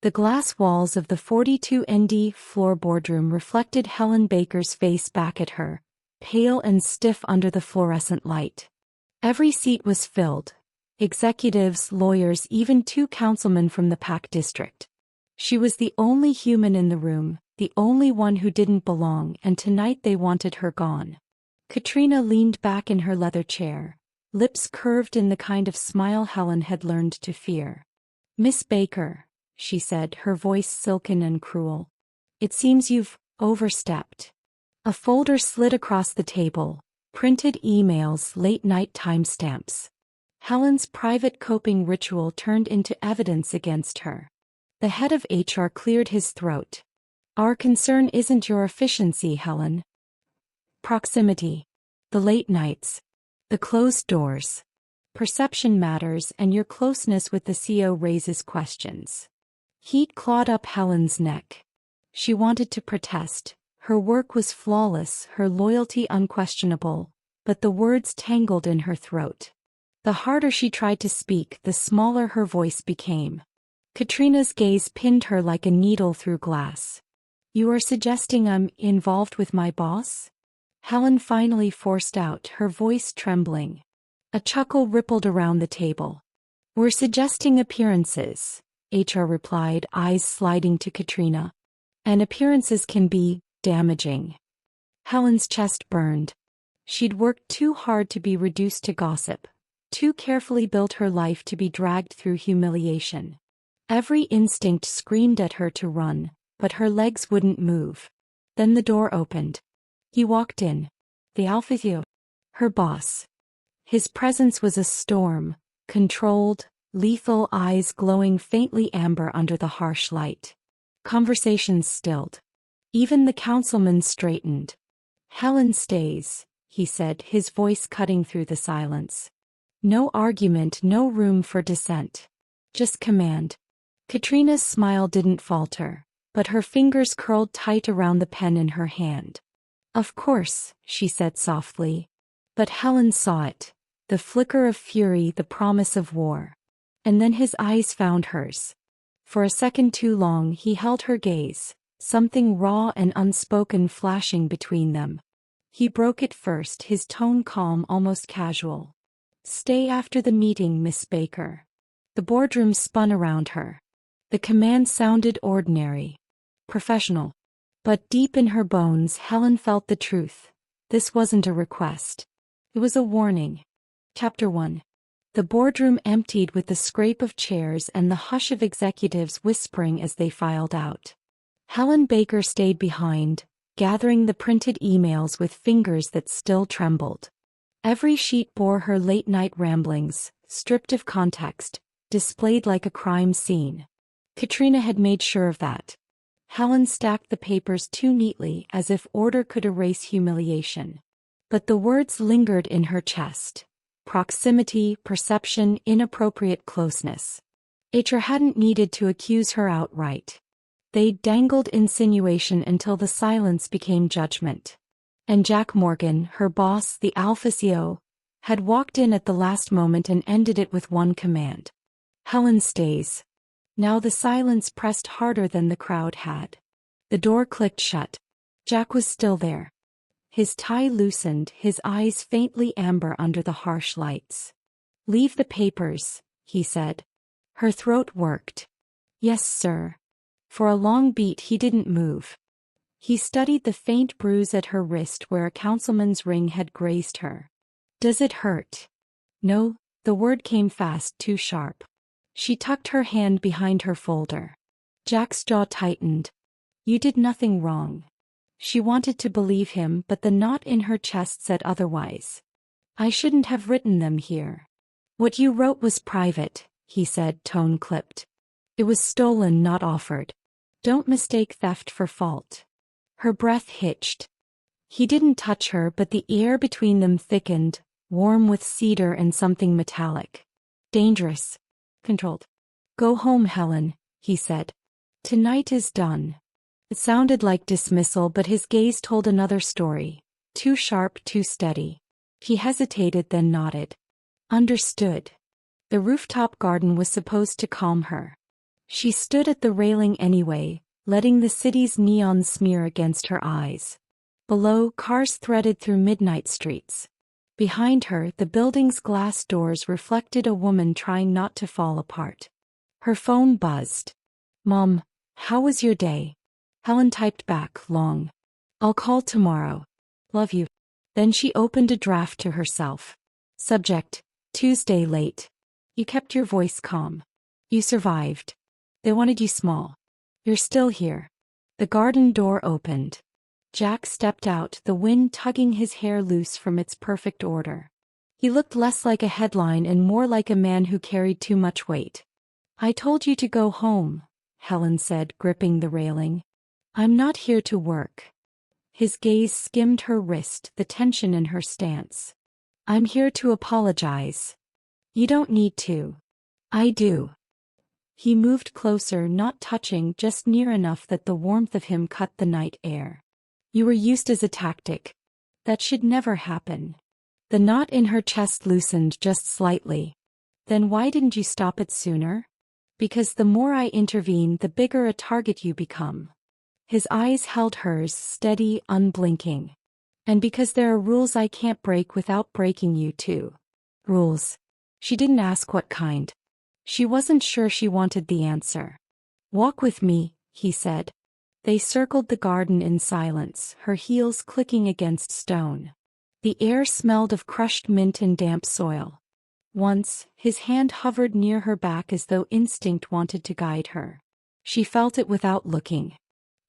The glass walls of the 42ND floor boardroom reflected Helen Baker's face back at her, pale and stiff under the fluorescent light. Every seat was filled. Executives, lawyers, even 2 councilmen from the Pack district. She was the only human in the room, the only one who didn't belong, and tonight they wanted her gone. Katrina leaned back in her leather chair, lips curved in the kind of smile Helen had learned to fear. "Miss Baker," she said, her voice silken and cruel. "It seems you've overstepped." A folder slid across the table, printed emails, late-night timestamps. Helen's private coping ritual turned into evidence against her. The head of HR cleared his throat. "Our concern isn't your efficiency, Helen. Proximity. The late nights. The closed doors. Perception matters, and your closeness with the CO raises questions." Heat clawed up Helen's neck. She wanted to protest. Her work was flawless, her loyalty unquestionable, but the words tangled in her throat. The harder she tried to speak, the smaller her voice became. Katrina's gaze pinned her like a needle through glass. "You are suggesting I'm involved with my boss?" Helen finally forced out, her voice trembling. A chuckle rippled around the table. "We're suggesting appearances," HR replied, eyes sliding to Katrina. "And appearances can be damaging." Helen's chest burned. She'd worked too hard to be reduced to gossip, too carefully built her life to be dragged through humiliation. Every instinct screamed at her to run, but her legs wouldn't move. Then the door opened. He walked in. The Alphysio. Her boss. His presence was a storm, controlled, lethal, eyes glowing faintly amber under the harsh light. Conversations stilled. Even the councilman straightened. "Helen stays," he said, his voice cutting through the silence. No argument, no room for dissent. Just command. Katrina's smile didn't falter, but her fingers curled tight around the pen in her hand. "Of course," she said softly. But Helen saw it. The flicker of fury, the promise of war. And then his eyes found hers. For a second too long he held her gaze, something raw and unspoken flashing between them. He broke it first, his tone calm, almost casual. "Stay after the meeting, Miss Baker." The boardroom spun around her. The command sounded ordinary, professional. But deep in her bones, Helen felt the truth. This wasn't a request. It was a warning. Chapter 1. The boardroom emptied with the scrape of chairs and the hush of executives whispering as they filed out. Helen Baker stayed behind, gathering the printed emails with fingers that still trembled. Every sheet bore her late-night ramblings, stripped of context, displayed like a crime scene. Katrina had made sure of that. Helen stacked the papers too neatly, as if order could erase humiliation. But the words lingered in her chest. Proximity, perception, inappropriate closeness. HR hadn't needed to accuse her outright. They dangled insinuation until the silence became judgment. And Jack Morgan, her boss, the Alpha CO, had walked in at the last moment and ended it with one command. "Helen stays." Now the silence pressed harder than the crowd had. The door clicked shut. Jack was still there. His tie loosened, his eyes faintly amber under the harsh lights. "Leave the papers," he said. Her throat worked. "Yes, sir." For a long beat he didn't move. He studied the faint bruise at her wrist where a councilman's ring had grazed her. "Does it hurt?" "No," the word came fast, too sharp. She tucked her hand behind her folder. Jack's jaw tightened. "You did nothing wrong." She wanted to believe him, but the knot in her chest said otherwise. "I shouldn't have written them here." "What you wrote was private," he said, tone clipped. "It was stolen, not offered. Don't mistake theft for fault." Her breath hitched. He didn't touch her, but the air between them thickened, warm with cedar and something metallic. "Dangerous." Controlled. "Go home, Helen," he said. "Tonight is done." It sounded like dismissal, but his gaze told another story. Too sharp, too steady. He hesitated, then nodded. "Understood." The rooftop garden was supposed to calm her. She stood at the railing anyway, letting the city's neon smear against her eyes. Below, cars threaded through midnight streets. Behind her, the building's glass doors reflected a woman trying not to fall apart. Her phone buzzed. "Mom, how was your day?" Helen typed back, "Long. I'll call tomorrow. Love you." Then she opened a draft to herself. Subject: Tuesday late. You kept your voice calm. You survived. They wanted you small. You're still here. The garden door opened. Jack stepped out, the wind tugging his hair loose from its perfect order. He looked less like a headline and more like a man who carried too much weight. "I told you to go home," Helen said, gripping the railing. "I'm not here to work." His gaze skimmed her wrist, the tension in her stance. "I'm here to apologize." "You don't need to." "I do." He moved closer, not touching, just near enough that the warmth of him cut the night air. "You were used as a tactic. That should never happen." The knot in her chest loosened just slightly. "Then why didn't you stop it sooner?" "Because the more I intervene, the bigger a target you become." His eyes held hers, steady, unblinking. "And because there are rules I can't break without breaking you too." Rules. She didn't ask what kind. She wasn't sure she wanted the answer. "Walk with me," he said. They circled the garden in silence, her heels clicking against stone. The air smelled of crushed mint and damp soil. Once, his hand hovered near her back as though instinct wanted to guide her. She felt it without looking.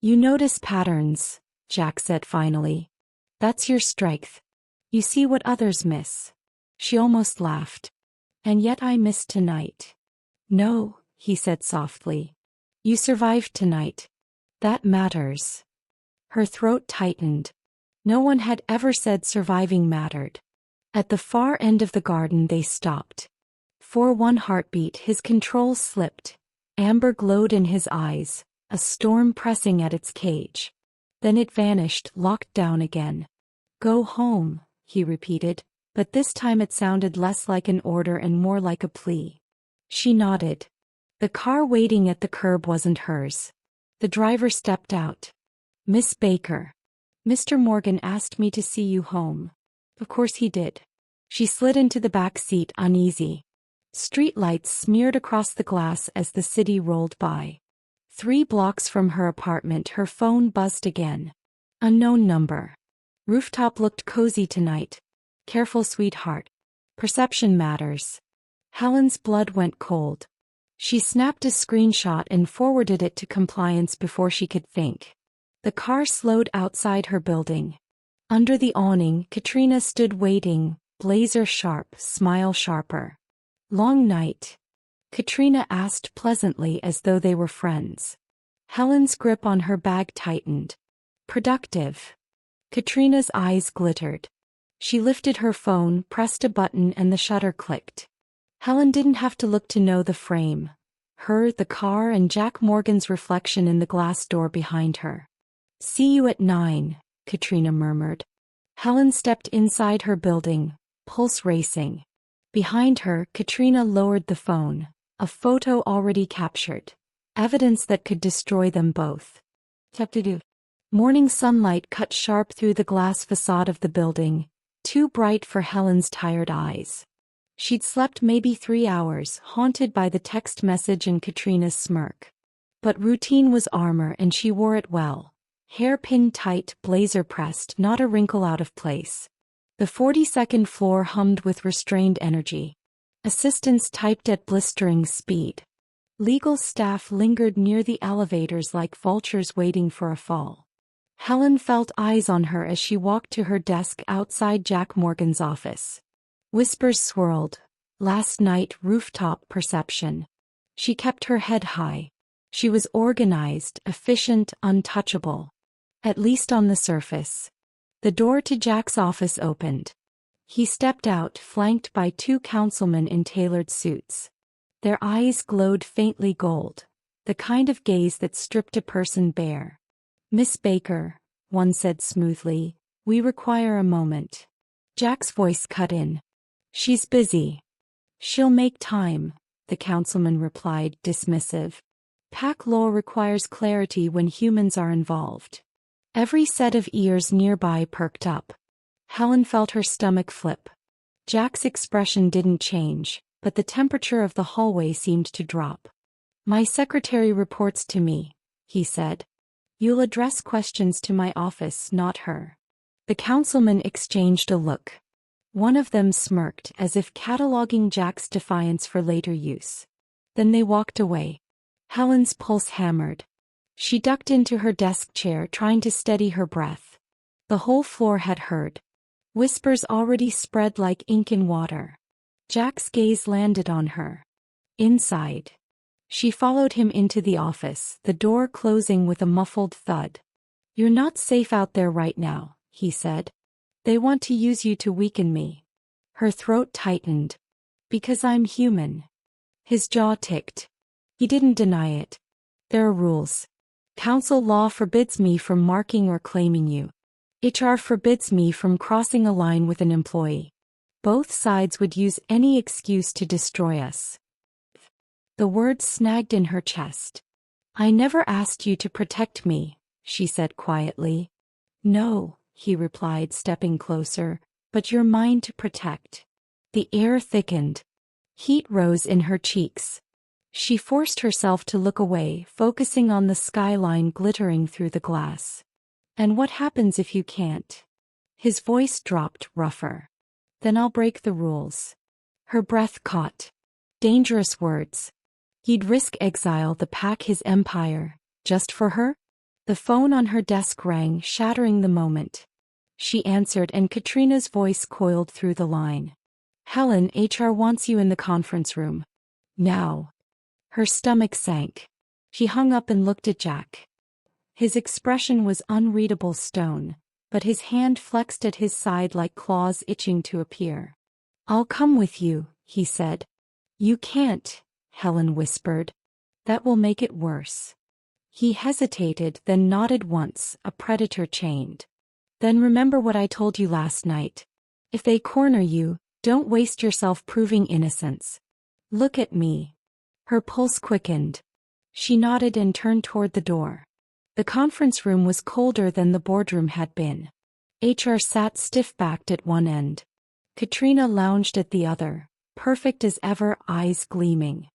"You notice patterns," Jack said finally. "That's your strength. You see what others miss." She almost laughed. "And yet I missed tonight." "No," he said softly. "You survived tonight. That matters." Her throat tightened. No one had ever said surviving mattered. At the far end of the garden they stopped. For one heartbeat his control slipped. Amber glowed in his eyes, a storm pressing at its cage. Then it vanished, locked down again. "Go home," he repeated, but this time it sounded less like an order and more like a plea. She nodded. The car waiting at the curb wasn't hers. The driver stepped out. "Miss Baker. Mr. Morgan asked me to see you home." Of course he did. She slid into the back seat, uneasy. Street lights smeared across the glass as the city rolled by. 3 blocks from her apartment, her phone buzzed again. Unknown number. "Rooftop looked cozy tonight. Careful, sweetheart. Perception matters." Helen's blood went cold. She snapped a screenshot and forwarded it to compliance before she could think. The car slowed outside her building. Under the awning, Katrina stood waiting, blazer sharp, smile sharper. "Long night?" Katrina asked pleasantly as though they were friends. Helen's grip on her bag tightened. "Productive." Katrina's eyes glittered. She lifted her phone, pressed a button, and the shutter clicked. Helen didn't have to look to know the frame. Her, the car, and Jack Morgan's reflection in the glass door behind her. "See you at 9, Katrina murmured. Helen stepped inside her building, pulse racing. Behind her, Katrina lowered the phone, a photo already captured, evidence that could destroy them both. Morning sunlight cut sharp through the glass facade of the building, too bright for Helen's tired eyes. She'd slept maybe 3 hours, haunted by the text message and Katrina's smirk. But routine was armor and she wore it well. Hair pinned tight, blazer pressed, not a wrinkle out of place. The 42nd floor hummed with restrained energy. Assistants typed at blistering speed. Legal staff lingered near the elevators like vultures waiting for a fall. Helen felt eyes on her as she walked to her desk outside Jack Morgan's office. Whispers swirled. Last night, rooftop perception. She kept her head high. She was organized, efficient, untouchable. At least on the surface. The door to Jack's office opened. He stepped out, flanked by 2 councilmen in tailored suits. Their eyes glowed faintly gold, the kind of gaze that stripped a person bare. "Miss Baker," one said smoothly, "we require a moment." Jack's voice cut in. "She's busy." "She'll make time," the councilman replied, dismissive. Pack law requires clarity when humans are involved. Every set of ears nearby perked up. Helen felt her stomach flip. Jack's expression didn't change, but the temperature of the hallway seemed to drop. "My secretary reports to me," he said. "You'll address questions to my office, not her." The councilmen exchanged a look. One of them smirked as if cataloging Jack's defiance for later use. Then they walked away. Helen's pulse hammered. She ducked into her desk chair, trying to steady her breath. The whole floor had heard. Whispers already spread like ink in water. Jack's gaze landed on her. Inside. She followed him into the office, the door closing with a muffled thud. "You're not safe out there right now," he said. "They want to use you to weaken me." Her throat tightened. "Because I'm human." His jaw ticked. He didn't deny it. "There are rules. Council law forbids me from marking or claiming you. HR forbids me from crossing a line with an employee. Both sides would use any excuse to destroy us." The words snagged in her chest. "I never asked you to protect me," she said quietly. "No," he replied, stepping closer, "but you're mine to protect." The air thickened. Heat rose in her cheeks. She forced herself to look away, focusing on the skyline glittering through the glass. "And what happens if you can't?" His voice dropped, rougher. "Then I'll break the rules." Her breath caught. Dangerous words. He'd risk exile, the pack, his empire, just for her? The phone on her desk rang, shattering the moment. She answered, and Katrina's voice coiled through the line. "Helen, HR wants you in the conference room. Now." Her stomach sank. She hung up and looked at Jack. His expression was unreadable stone, but his hand flexed at his side like claws itching to appear. "I'll come with you," he said. "You can't," Helen whispered. "That will make it worse." He hesitated, then nodded once, a predator chained. "Then remember what I told you last night. If they corner you, don't waste yourself proving innocence. Look at me." Her pulse quickened. She nodded and turned toward the door. The conference room was colder than the boardroom had been. HR sat stiff-backed at one end. Katrina lounged at the other, perfect as ever, eyes gleaming.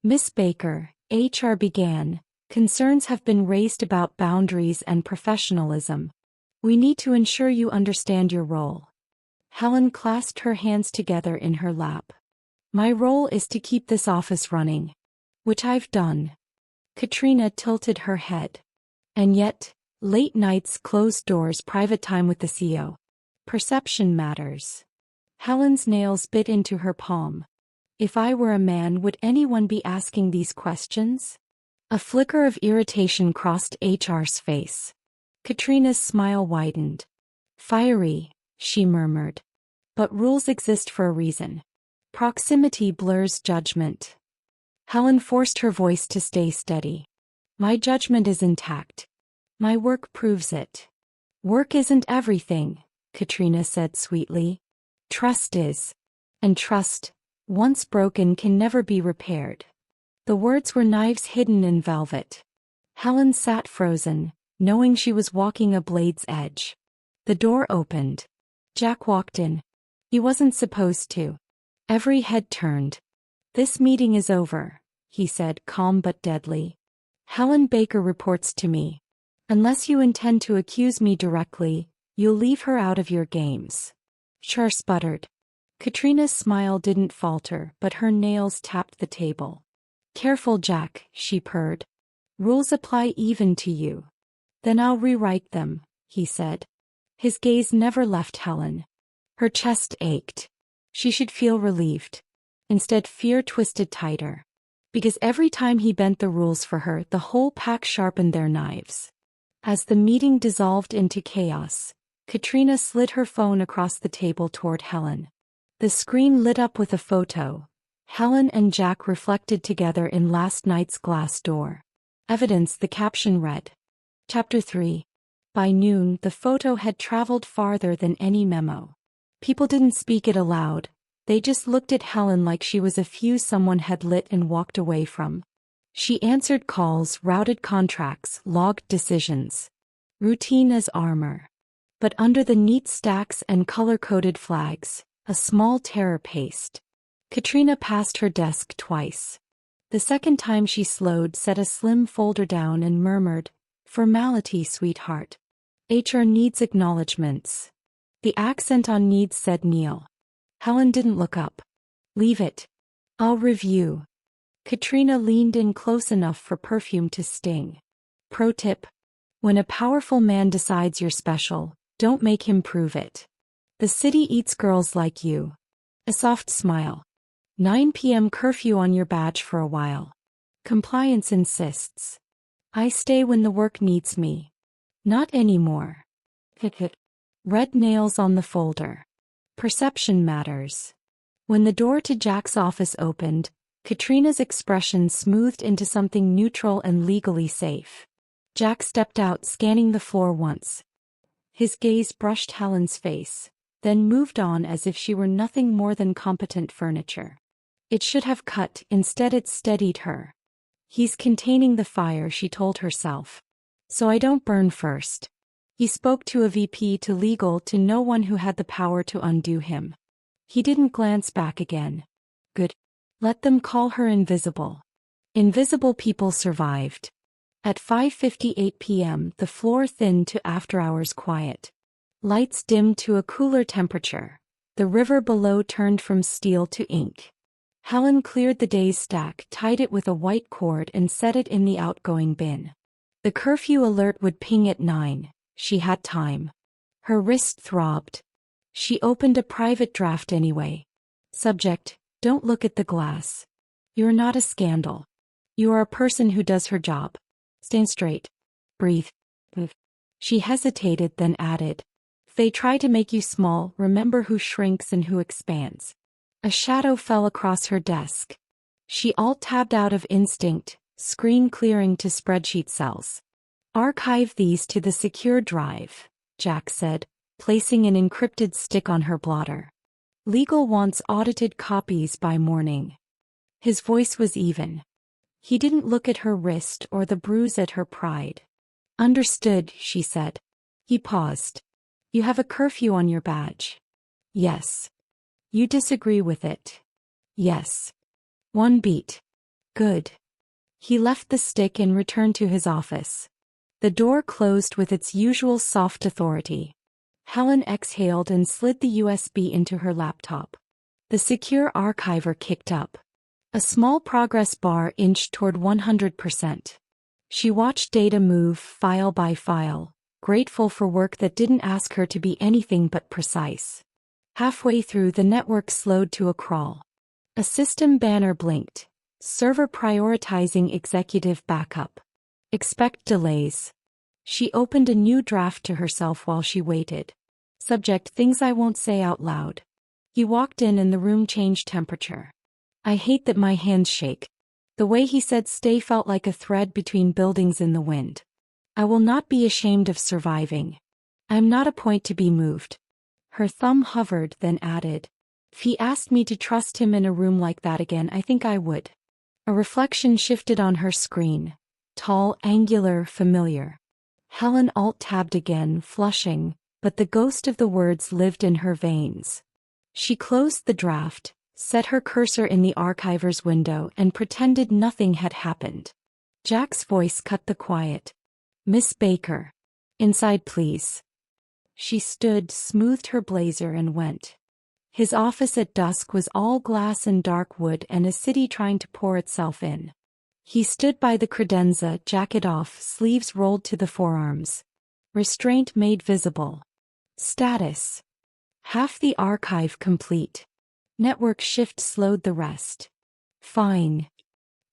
"Miss Baker," HR began, "concerns have been raised about boundaries and professionalism. We need to ensure you understand your role." Helen clasped her hands together in her lap. "My role is to keep this office running. Which I've done." Katrina tilted her head. "And yet, late nights, closed doors, private time with the CEO. Perception matters." Helen's nails bit into her palm. "If I were a man, would anyone be asking these questions?" A flicker of irritation crossed HR's face. Katrina's smile widened. "Fiery," she murmured. "But rules exist for a reason. Proximity blurs judgment." Helen forced her voice to stay steady. "My judgment is intact. My work proves it." "Work isn't everything," Katrina said sweetly. "Trust is. And trust, once broken, can never be repaired." The words were knives hidden in velvet. Helen sat frozen, knowing she was walking a blade's edge. The door opened. Jack walked in. He wasn't supposed to. Every head turned. "This meeting is over," he said, calm but deadly. "Helen Baker reports to me. Unless you intend to accuse me directly, you'll leave her out of your games." Char sputtered. Katrina's smile didn't falter, but her nails tapped the table. "Careful, Jack," she purred. "Rules apply even to you." "Then I'll rewrite them," he said. His gaze never left Helen. Her chest ached. She should feel relieved. Instead, fear twisted tighter. Because every time he bent the rules for her, the whole pack sharpened their knives. As the meeting dissolved into chaos, Katrina slid her phone across the table toward Helen. The screen lit up with a photo. Helen and Jack reflected together in last night's glass door. Evidence, the caption read. Chapter 3. By noon, the photo had traveled farther than any memo. People didn't speak it aloud. They just looked at Helen like she was a fuse someone had lit and walked away from. She answered calls, routed contracts, logged decisions. Routine as armor. But under the neat stacks and color-coded flags, a small terror paced. Katrina passed her desk twice. The second time she slowed, set a slim folder down and murmured, "Formality, sweetheart. HR needs acknowledgements." The accent on needs said Neil. Helen didn't look up. "Leave it. I'll review." Katrina leaned in close enough for perfume to sting. Pro tip: when a powerful man decides you're special, don't make him prove it. The city eats girls like you. A soft smile. 9 p.m. curfew on your badge for a while. Compliance insists. I stay when the work needs me. Not anymore. Red nails on the folder. Perception matters. When the door to Jack's office opened, Katrina's expression smoothed into something neutral and legally safe. Jack stepped out, scanning the floor once. His gaze brushed Helen's face, then moved on as if she were nothing more than competent furniture. It should have cut, instead it steadied her. He's containing the fire, she told herself. So I don't burn first. He spoke to a VP, to legal, to no one who had the power to undo him. He didn't glance back again. Good. Let them call her invisible. Invisible people survived. At 5:58 p.m. the floor thinned to after-hours quiet. Lights dimmed to a cooler temperature. The river below turned from steel to ink. Helen cleared the day's stack, tied it with a white cord and set it in the outgoing bin. The curfew alert would ping at 9. She had time. Her wrist throbbed. She opened a private draft anyway. Subject: don't look at the glass. You're not a scandal. You are a person who does her job. Stand straight. Breathe. She hesitated, then added, "They try to make you small, remember who shrinks and who expands." A shadow fell across her desk. She alt-tabbed out of instinct, screen clearing to spreadsheet cells. "Archive these to the secure drive," Jack said, placing an encrypted stick on her blotter. "Legal wants audited copies by morning." His voice was even. He didn't look at her wrist or the bruise at her pride. "Understood," she said. He paused. "You have a curfew on your badge." "Yes." "You disagree with it." "Yes." "One beat." "Good." He left the stick and returned to his office. The door closed with its usual soft authority. Helen exhaled and slid the USB into her laptop. The secure archiver kicked up. A small progress bar inched toward 100%. She watched data move file by file, grateful for work that didn't ask her to be anything but precise. Halfway through, the network slowed to a crawl. A system banner blinked. Server prioritizing executive backup. Expect delays. She opened a new draft to herself while she waited. Subject: things I won't say out loud. He walked in and the room changed temperature. "I hate that my hands shake." The way he said "stay" felt like a thread between buildings in the wind. "I will not be ashamed of surviving. I am not a point to be moved." Her thumb hovered, then added, "If he asked me to trust him in a room like that again, I think I would." A reflection shifted on her screen. Tall, angular, familiar. Helen alt-tabbed again, flushing, but the ghost of the words lived in her veins. She closed the draft, set her cursor in the archiver's window, and pretended nothing had happened. Jack's voice cut the quiet. "Miss Baker. Inside, please." She stood, smoothed her blazer, and went. His office at dusk was all glass and dark wood and a city trying to pour itself in. He stood by the credenza, jacket off, sleeves rolled to the forearms. Restraint made visible. Status: half the archive complete. Network shift slowed the rest. "Fine."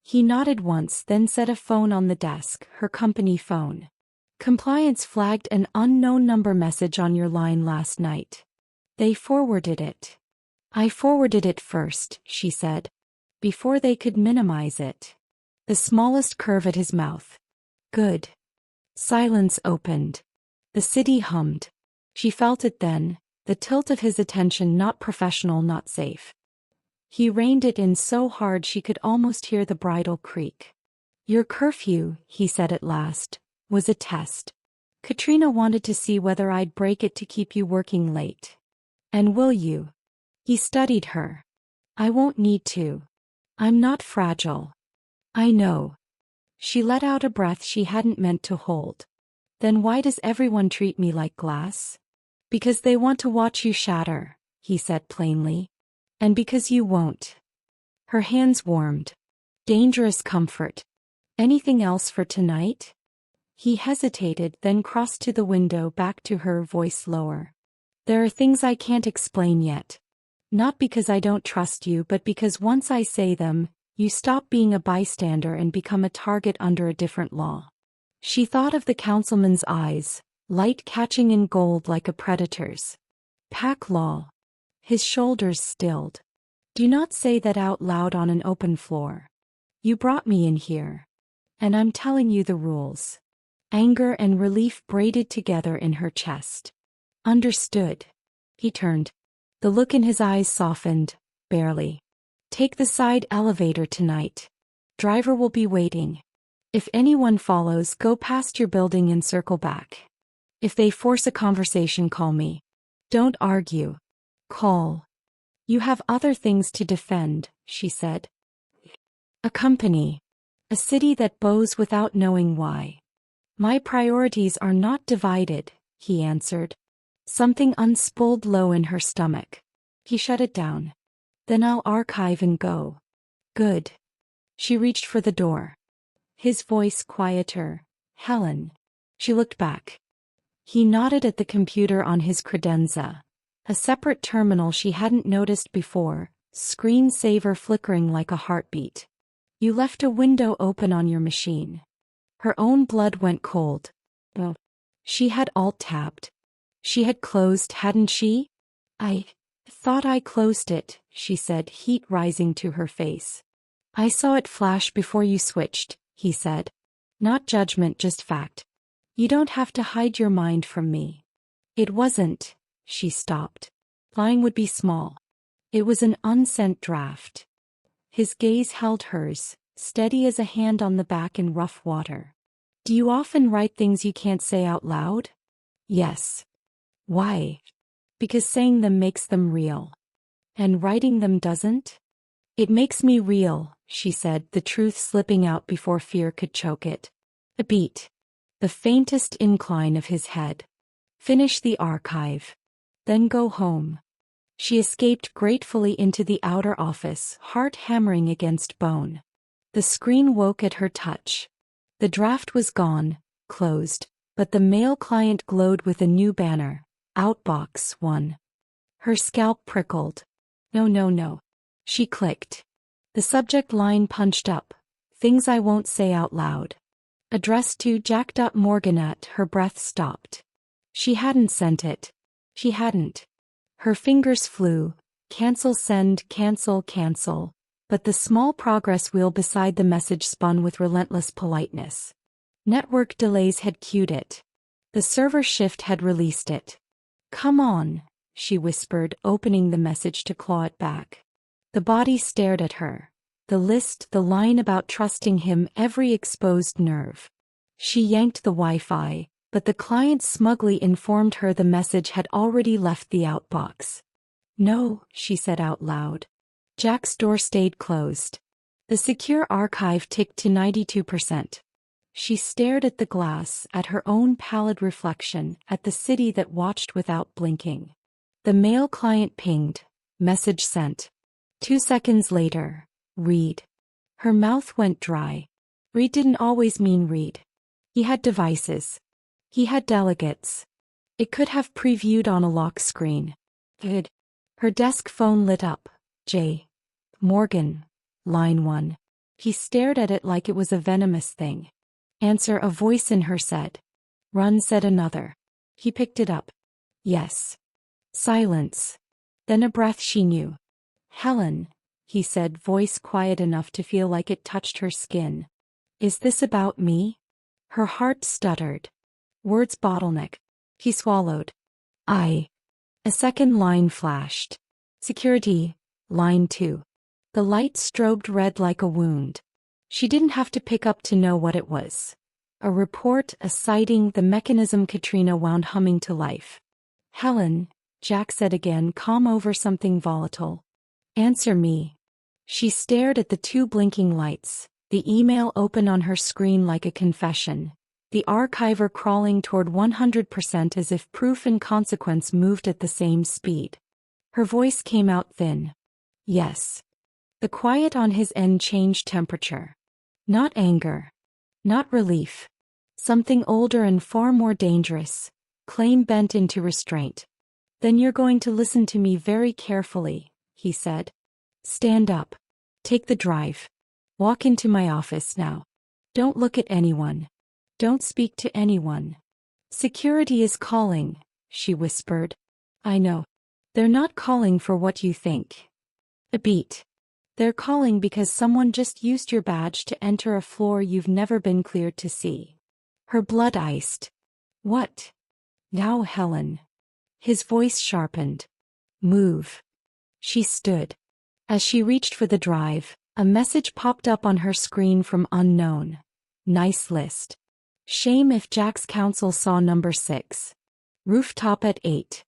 He nodded once, then set a phone on the desk, her company phone. "Compliance flagged an unknown number message on your line last night. They forwarded it." "I forwarded it first," she said, before they could minimize it. The smallest curve at his mouth. "Good." Silence opened. The city hummed. She felt it then, the tilt of his attention, not professional, not safe. He reined it in so hard she could almost hear the bridle creak. Your curfew, he said at last, was a test. Katrina wanted to see whether I'd break it to keep you working late. And will you? He studied her. I won't need to. I'm not fragile. I know. She let out a breath she hadn't meant to hold. Then why does everyone treat me like glass? Because they want to watch you shatter, he said plainly. And because you won't. Her hands warmed. Dangerous comfort. Anything else for tonight? He hesitated, then crossed to the window, back to her, voice lower. There are things I can't explain yet. Not because I don't trust you, but because once I say them, you stop being a bystander and become a target under a different law. She thought of the councilman's eyes, light catching in gold like a predator's. Pack law. His shoulders stilled. Do not say that out loud on an open floor. You brought me in here. And I'm telling you the rules. Anger and relief braided together in her chest. Understood. He turned. The look in his eyes softened, barely. Take the side elevator tonight. Driver will be waiting. If anyone follows, go past your building and circle back. If they force a conversation, call me. Don't argue. Call. You have other things to defend, she said. A company. A city that bows without knowing why. My priorities are not divided, he answered. Something unspooled low in her stomach. He shut it down. Then I'll archive and go. Good. She reached for the door. His voice quieter. Helen. She looked back. He nodded at the computer on his credenza. A separate terminal she hadn't noticed before, screensaver flickering like a heartbeat. You left a window open on your machine. Her own blood went cold. Oh. She had alt-tabbed. She had closed, hadn't she? I thought I closed it, she said, heat rising to her face. I saw it flash before you switched, he said. Not judgment, just fact. You don't have to hide your mind from me. It wasn't, she stopped. Lying would be small. It was an unsent draft. His gaze held hers, steady as a hand on the back in rough water. Do you often write things you can't say out loud? Yes. Why? Because saying them makes them real. And writing them doesn't? It makes me real, she said, the truth slipping out before fear could choke it. A beat. The faintest incline of his head. Finish the archive. Then go home. She escaped gratefully into the outer office, heart hammering against bone. The screen woke at her touch. The draft was gone, closed, but the mail client glowed with a new banner. Outbox 1. Her scalp prickled. No, no, no. She clicked. The subject line punched up. Things I won't say out loud. Addressed to Jack Morganat. Her breath stopped. She hadn't sent it. She hadn't. Her fingers flew. Cancel, send, cancel, cancel. But the small progress wheel beside the message spun with relentless politeness. Network delays had cued it. The server shift had released it. Come on, she whispered, opening the message to claw it back. The body stared at her. The list, the line about trusting him, every exposed nerve. She yanked the Wi-Fi, but the client smugly informed her the message had already left the outbox. No, she said out loud. Jack's door stayed closed. The secure archive ticked to 92%. She stared at the glass, at her own pallid reflection, at the city that watched without blinking. The mail client pinged. Message sent. 2 seconds later. Read. Her mouth went dry. Read didn't always mean read. He had devices. He had delegates. It could have previewed on a lock screen. Good. Her desk phone lit up. J. Morgan. Line 1. He stared at it like it was a venomous thing. Answer, a voice in her said. Run, said another. He picked it up. Yes. Silence. Then a breath she knew. Helen, he said, voice quiet enough to feel like it touched her skin. Is this about me? Her heart stuttered. Words bottleneck. He swallowed. I. A second line flashed. Security. Line 2. The light strobed red like a wound. She didn't have to pick up to know what it was. A report, a sighting, the mechanism Katrina wound humming to life. Helen, Jack said again, calm over something volatile. Answer me. She stared at the two blinking lights, the email open on her screen like a confession, the archiver crawling toward 100% as if proof and consequence moved at the same speed. Her voice came out thin. Yes. The quiet on his end changed temperature. Not anger. Not relief. Something older and far more dangerous. Claim bent into restraint. Then you're going to listen to me very carefully, he said. Stand up. Take the drive. Walk into my office now. Don't look at anyone. Don't speak to anyone. Security is calling, she whispered. I know. They're not calling for what you think. A beat. They're calling because someone just used your badge to enter a floor you've never been cleared to see. Her blood iced. What? Now, Helen. His voice sharpened. Move. She stood. As she reached for the drive, a message popped up on her screen from unknown. Nice list. Shame if Jack's counsel saw number 6. Rooftop at 8.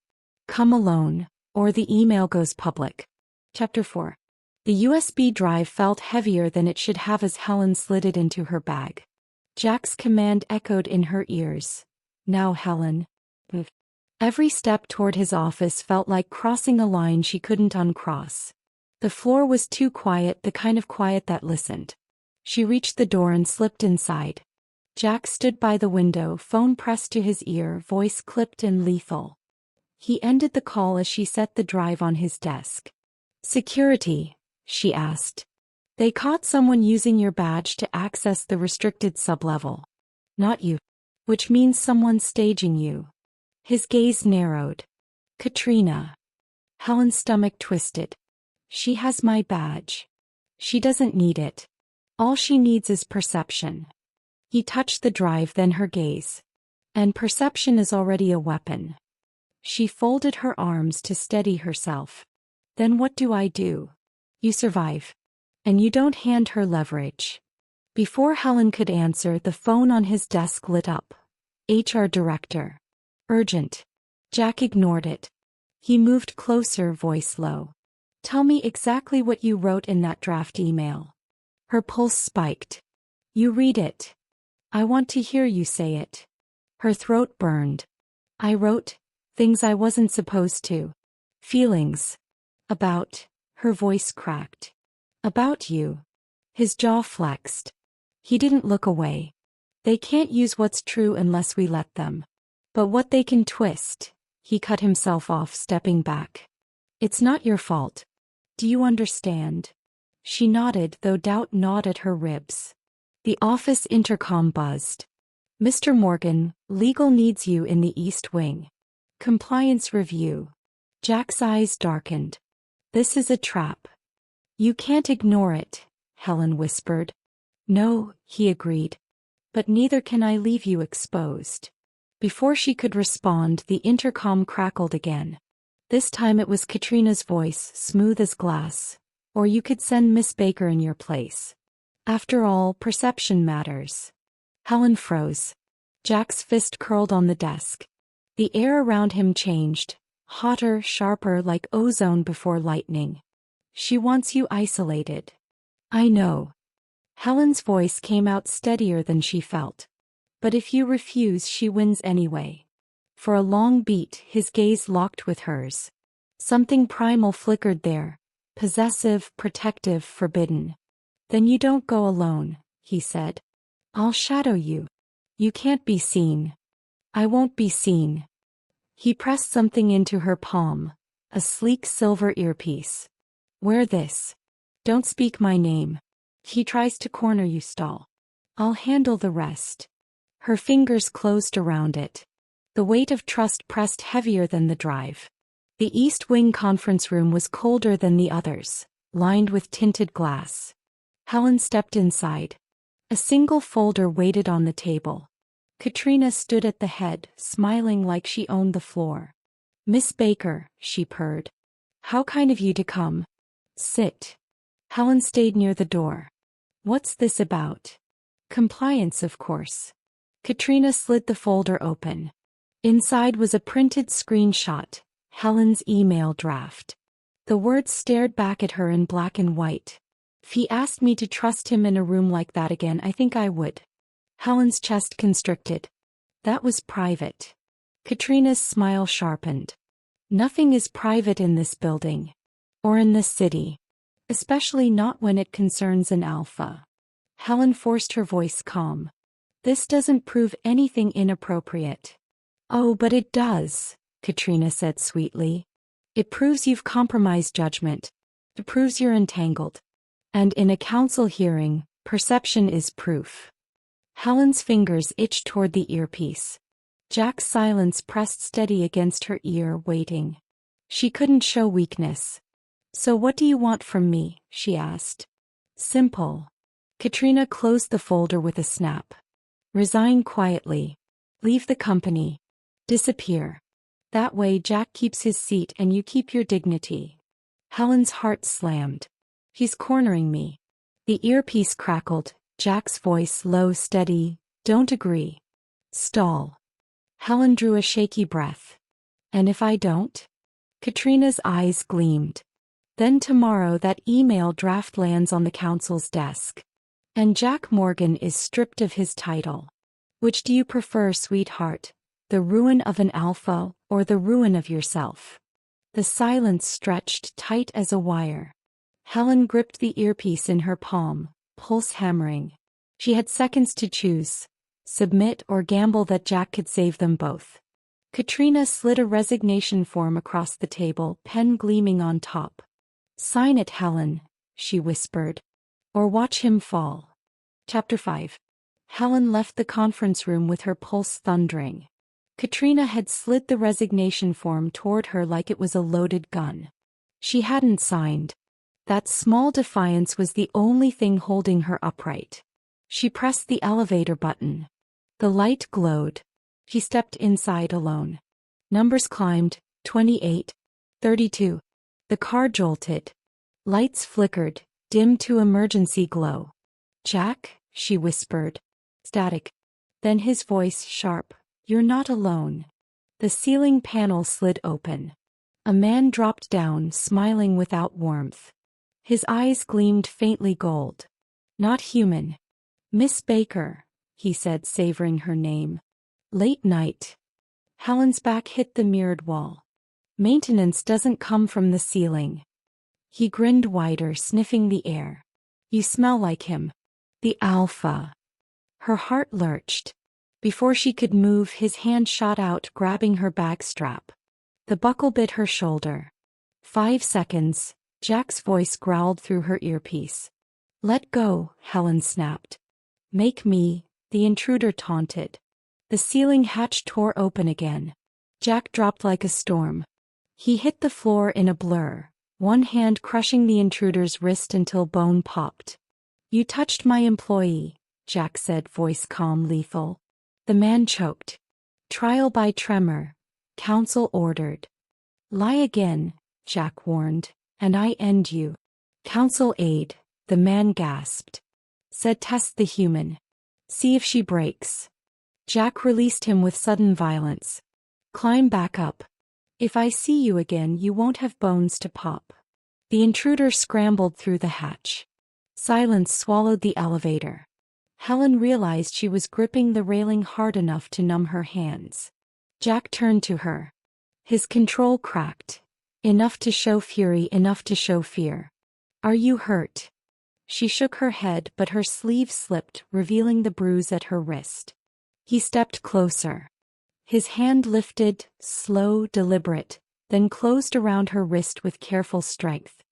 Come alone, or the email goes public. Chapter 4. The USB drive felt heavier than it should have as Helen slid it into her bag. Jack's command echoed in her ears. Now, Helen. Move. Every step toward his office felt like crossing a line she couldn't uncross. The floor was too quiet, the kind of quiet that listened. She reached the door and slipped inside. Jack stood by the window, phone pressed to his ear, voice clipped and lethal. He ended the call as she set the drive on his desk. Security, she asked. They caught someone using your badge to access the restricted sublevel. Not you. Which means someone's staging you. His gaze narrowed. Katrina. Helen's stomach twisted. She has my badge. She doesn't need it. All she needs is perception. He touched the drive, then her gaze. And perception is already a weapon. She folded her arms to steady herself. Then what do I do? You survive. And you don't hand her leverage. Before Helen could answer, the phone on his desk lit up. HR director. Urgent. Jack ignored it. He moved closer, voice low. Tell me exactly what you wrote in that draft email. Her pulse spiked. You read it. I want to hear you say it. Her throat burned. I wrote things I wasn't supposed to. Feelings. About. Her voice cracked. About you. His jaw flexed. He didn't look away. They can't use what's true unless we let them. But what they can twist. He cut himself off, stepping back. It's not your fault. Do you understand? She nodded, though doubt gnawed at her ribs. The office intercom buzzed. Mr. Morgan, legal needs you in the East Wing. Compliance review. Jack's eyes darkened. This is a trap. You can't ignore it, Helen whispered. No, he agreed. But neither can I leave you exposed. Before she could respond, the intercom crackled again. This time it was Katrina's voice, smooth as glass. Or you could send Miss Baker in your place. After all, perception matters. Helen froze. Jack's fist curled on the desk. The air around him changed, hotter, sharper, like ozone before lightning. She wants you isolated. I know. Helen's voice came out steadier than she felt. But if you refuse, she wins anyway. For a long beat, his gaze locked with hers. Something primal flickered there. Possessive, protective, forbidden. Then you don't go alone, he said. I'll shadow you. You can't be seen. I won't be seen. He pressed something into her palm, a sleek silver earpiece. Wear this. Don't speak my name. He tries to corner you, stall. I'll handle the rest. Her fingers closed around it. The weight of trust pressed heavier than the drive. The East Wing conference room was colder than the others, lined with tinted glass. Helen stepped inside. A single folder waited on the table. Katrina stood at the head, smiling like she owned the floor. Miss Baker, she purred. How kind of you to come. Sit. Helen stayed near the door. What's this about? Compliance, of course. Katrina slid the folder open. Inside was a printed screenshot, Helen's email draft. The words stared back at her in black and white. If he asked me to trust him in a room like that again, I think I would. Helen's chest constricted. That was private. Katrina's smile sharpened. Nothing is private in this building. Or in this city. Especially not when it concerns an alpha. Helen forced her voice calm. This doesn't prove anything inappropriate. Oh, but it does, Katrina said sweetly. It proves you've compromised judgment. It proves you're entangled. And in a council hearing, perception is proof. Helen's fingers itched toward the earpiece. Jack's silence pressed steady against her ear, waiting. She couldn't show weakness. So what do you want from me? She asked. Simple. Katrina closed the folder with a snap. Resign quietly. Leave the company. Disappear. That way Jack keeps his seat and you keep your dignity. Helen's heart slammed. He's cornering me. The earpiece crackled, Jack's voice low, steady. Don't agree. Stall. Helen drew a shaky breath. And if I don't? Katrina's eyes gleamed. Then tomorrow that email draft lands on the council's desk. And Jack Morgan is stripped of his title. Which do you prefer, sweetheart? The ruin of an alpha, or the ruin of yourself? The silence stretched tight as a wire. Helen gripped the earpiece in her palm, pulse hammering. She had seconds to choose. Submit or gamble that Jack could save them both. Katrina slid a resignation form across the table, pen gleaming on top. Sign it, Helen, she whispered. Or watch him fall. Chapter 5. Helen left the conference room with her pulse thundering. Katrina had slid the resignation form toward her like it was a loaded gun. She hadn't signed. That small defiance was the only thing holding her upright. She pressed the elevator button. The light glowed. She stepped inside alone. Numbers climbed, 28, 32. The car jolted. Lights flickered, dimmed to emergency glow. Jack, she whispered. Static. Then his voice sharp. You're not alone. The ceiling panel slid open. A man dropped down, smiling without warmth. His eyes gleamed faintly gold. Not human. Miss Baker, he said, savoring her name. Late night. Helen's back hit the mirrored wall. Maintenance doesn't come from the ceiling. He grinned wider, sniffing the air. You smell like him. The alpha. Her heart lurched. Before she could move, his hand shot out, grabbing her bag strap. The buckle bit her shoulder. 5 seconds, Jack's voice growled through her earpiece. Let go, Helen snapped. Make me, the intruder taunted. The ceiling hatch tore open again. Jack dropped like a storm. He hit the floor in a blur, one hand crushing the intruder's wrist until bone popped. You touched my employee, Jack said, voice calm, lethal. The man choked. Trial by tremor, counsel ordered. Lie again, Jack warned, and I end you. Counsel aid, the man gasped. Said test the human. See if she breaks. Jack released him with sudden violence. Climb back up. If I see you again, you won't have bones to pop. The intruder scrambled through the hatch. Silence swallowed the elevator. Helen realized she was gripping the railing hard enough to numb her hands. Jack turned to her. His control cracked. Enough to show fury, enough to show fear. Are you hurt? She shook her head, but her sleeve slipped, revealing the bruise at her wrist. He stepped closer. His hand lifted, slow, deliberate, then closed around her wrist with careful strength.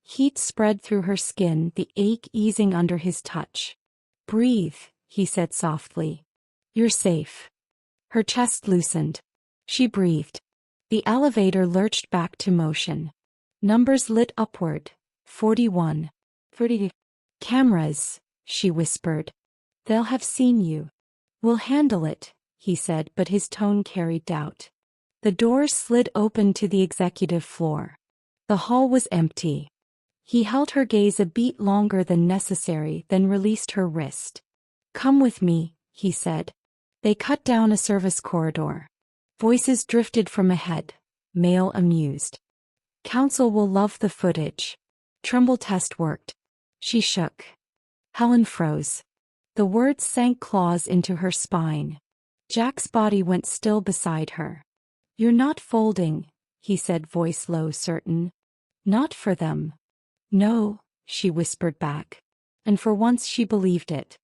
Heat spread through her skin, the ache easing under his touch. Breathe, he said softly. You're safe. Her chest loosened. She breathed. The elevator lurched back to motion. Numbers lit upward. 41. 30. Cameras, she whispered. They'll have seen you. We'll handle it, he said, but his tone carried doubt. The door slid open to the executive floor. The hall was empty. He held her gaze a beat longer than necessary, then released her wrist. "Come with me," he said. They cut down a service corridor. Voices drifted from ahead, male amused. "Council will love the footage." Tremble test worked. She shook. Helen froze. The words sank claws into her spine. Jack's body went still beside her. "You're not folding," he said, voice low, certain. "Not for them." "No," she whispered back. And for once she believed it.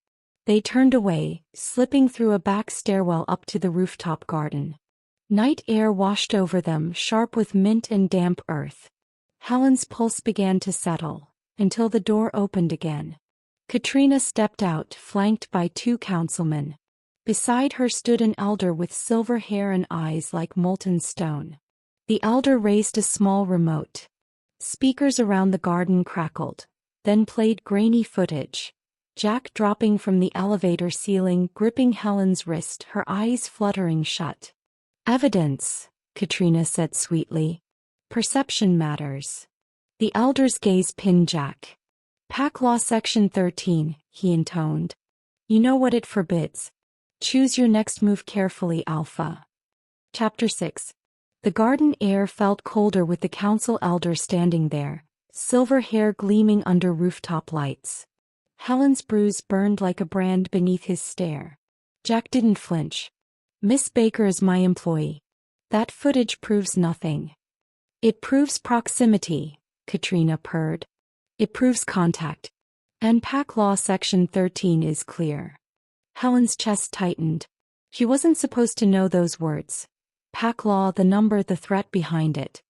They turned away, slipping through a back stairwell up to the rooftop garden. Night air washed over them, sharp with mint and damp earth. Helen's pulse began to settle, until the door opened again. Katrina stepped out, flanked by 2 councilmen. Beside her stood an elder with silver hair and eyes like molten stone. The elder raised a small remote. Speakers around the garden crackled, then played grainy footage. Jack dropping from the elevator ceiling, gripping Helen's wrist, her eyes fluttering shut. "Evidence," Katrina said sweetly. "Perception matters." The elder's gaze pinned Jack. "Pack Law Section 13, he intoned. "You know what it forbids. Choose your next move carefully, Alpha." Chapter 6. The garden air felt colder with the council elder standing there, silver hair gleaming under rooftop lights. Helen's bruise burned like a brand beneath his stare. Jack didn't flinch. "Miss Baker is my employee. That footage proves nothing." "It proves proximity," Katrina purred. "It proves contact. And Pack Law Section 13 is clear." Helen's chest tightened. She wasn't supposed to know those words. Pack Law, the number, the threat behind it.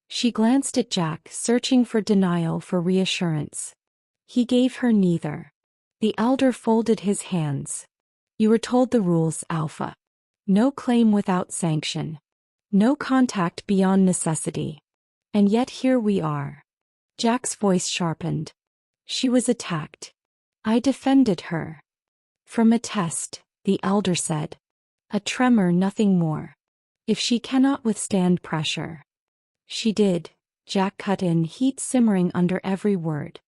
She glanced at Jack, searching for denial, for reassurance. He gave her neither. The elder folded his hands. "You were told the rules, Alpha. No claim without sanction. No contact beyond necessity. And yet here we are." Jack's voice sharpened. "She was attacked. I defended her." "From a test," the elder said. "A tremor, nothing more. If she cannot withstand pressure." "She did," Jack cut in, heat simmering under every word.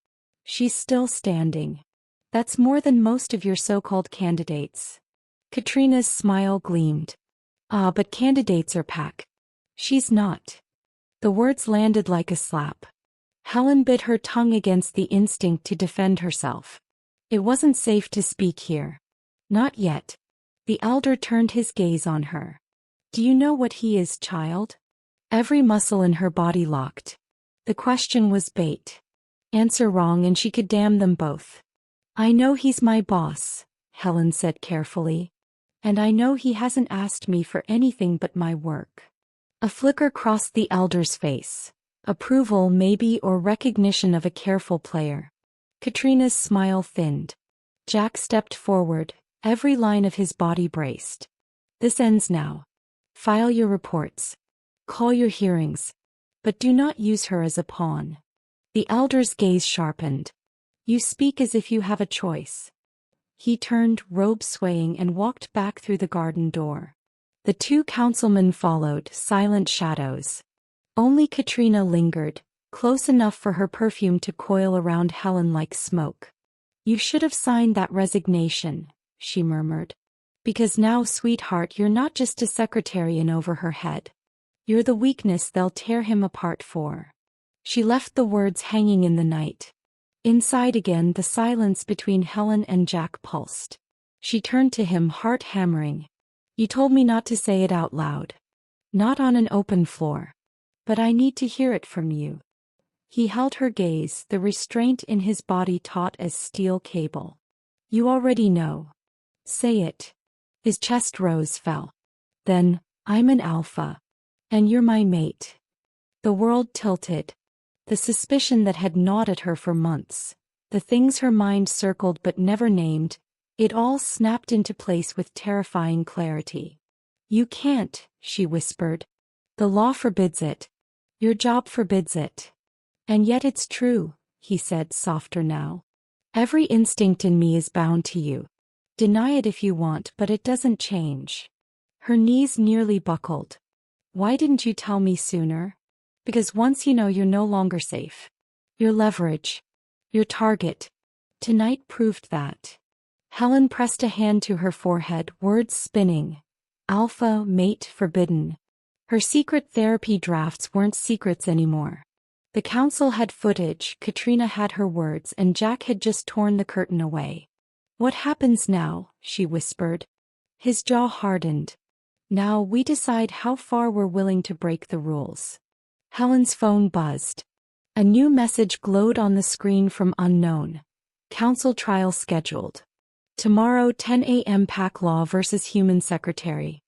"She's still standing. That's more than most of your so-called candidates." Katrina's smile gleamed. "Ah, but candidates are pack. She's not." The words landed like a slap. Helen bit her tongue against the instinct to defend herself. It wasn't safe to speak here. Not yet. The elder turned his gaze on her. "Do you know what he is, child?" Every muscle in her body locked. The question was bait. Answer wrong and she could damn them both. "I know he's my boss," Helen said carefully. "And I know he hasn't asked me for anything but my work." A flicker crossed the elder's face. Approval, maybe, or recognition of a careful player. Katrina's smile thinned. Jack stepped forward, every line of his body braced. "This ends now. File your reports. Call your hearings. But do not use her as a pawn." The elder's gaze sharpened. "You speak as if you have a choice." He turned, robe swaying, and walked back through the garden door. The 2 councilmen followed, silent shadows. Only Katrina lingered, close enough for her perfume to coil around Helen like smoke. "You should have signed that resignation," she murmured. "Because now, sweetheart, you're not just a secretary in over her head. You're the weakness they'll tear him apart for." She left the words hanging in the night. Inside again, the silence between Helen and Jack pulsed. She turned to him, heart hammering. "You told me not to say it out loud. Not on an open floor. But I need to hear it from you." He held her gaze, the restraint in his body taut as steel cable. "You already know. Say it." His chest rose, fell. "Then, I'm an alpha. And you're my mate." The world tilted. The suspicion that had gnawed at her for months, the things her mind circled but never named, it all snapped into place with terrifying clarity. "You can't," she whispered. "The law forbids it. Your job forbids it." "And yet it's true," he said, softer now. "Every instinct in me is bound to you. Deny it if you want, but it doesn't change." Her knees nearly buckled. "Why didn't you tell me sooner?" "Because once you know, you're no longer safe. Your leverage. Your target. Tonight proved that. Helen pressed a hand to her forehead, words spinning. Alpha, mate, forbidden. Her secret therapy drafts weren't secrets anymore. The council had footage, Katrina had her words, and Jack had just torn the curtain away. What happens now? She whispered. His jaw hardened. Now we decide how far we're willing to break the rules. Helen's phone buzzed. A new message glowed on the screen from unknown. Council trial scheduled. Tomorrow 10 a.m. Pack Law vs. Human Secretary.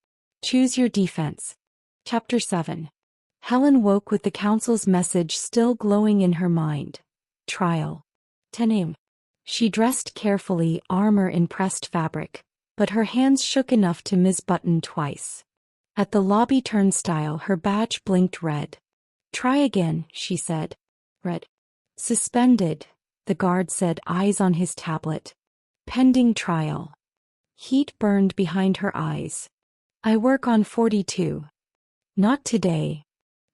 Choose your defense. Chapter 7. Helen woke with the council's message still glowing in her mind. Trial. 10 a.m. She dressed carefully, armor in pressed fabric, but her hands shook enough to misbutton twice. At the lobby turnstile, her badge blinked red. Try again, she said. Red. Suspended, the guard said, eyes on his tablet. Pending trial. Heat burned behind her eyes. I work on 42. Not today.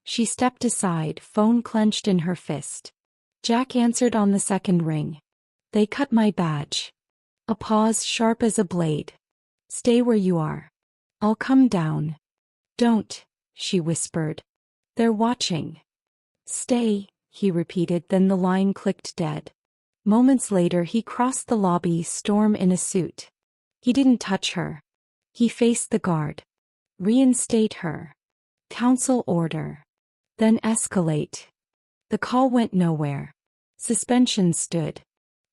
She stepped aside, phone clenched in her fist. Jack answered on the second ring. They cut my badge. A pause sharp as a blade. Stay where you are. I'll come down. Don't, she whispered. They're watching. Stay, he repeated, then the line clicked dead. Moments later he crossed the lobby, Storm in a suit. He didn't touch her. He faced the guard. Reinstate her. Council order. Then escalate. The call went nowhere. Suspension stood.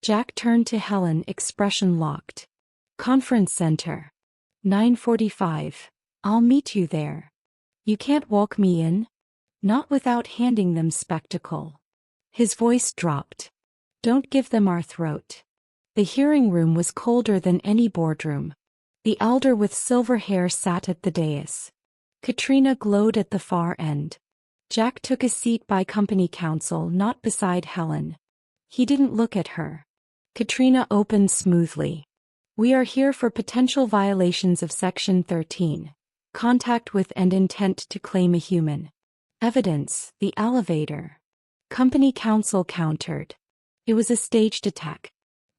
Jack turned to Helen, expression locked. Conference center. 9:45. I'll meet you there. You can't walk me in? Not without handing them spectacle. His voice dropped. Don't give them our throat. The hearing room was colder than any boardroom. The elder with silver hair sat at the dais. Katrina glowed at the far end. Jack took a seat by company counsel, not beside Helen. He didn't look at her. Katrina opened smoothly. We are here for potential violations of Section 13. Contact with and intent to claim a human. Evidence, the elevator. Company counsel countered. It was a staged attack.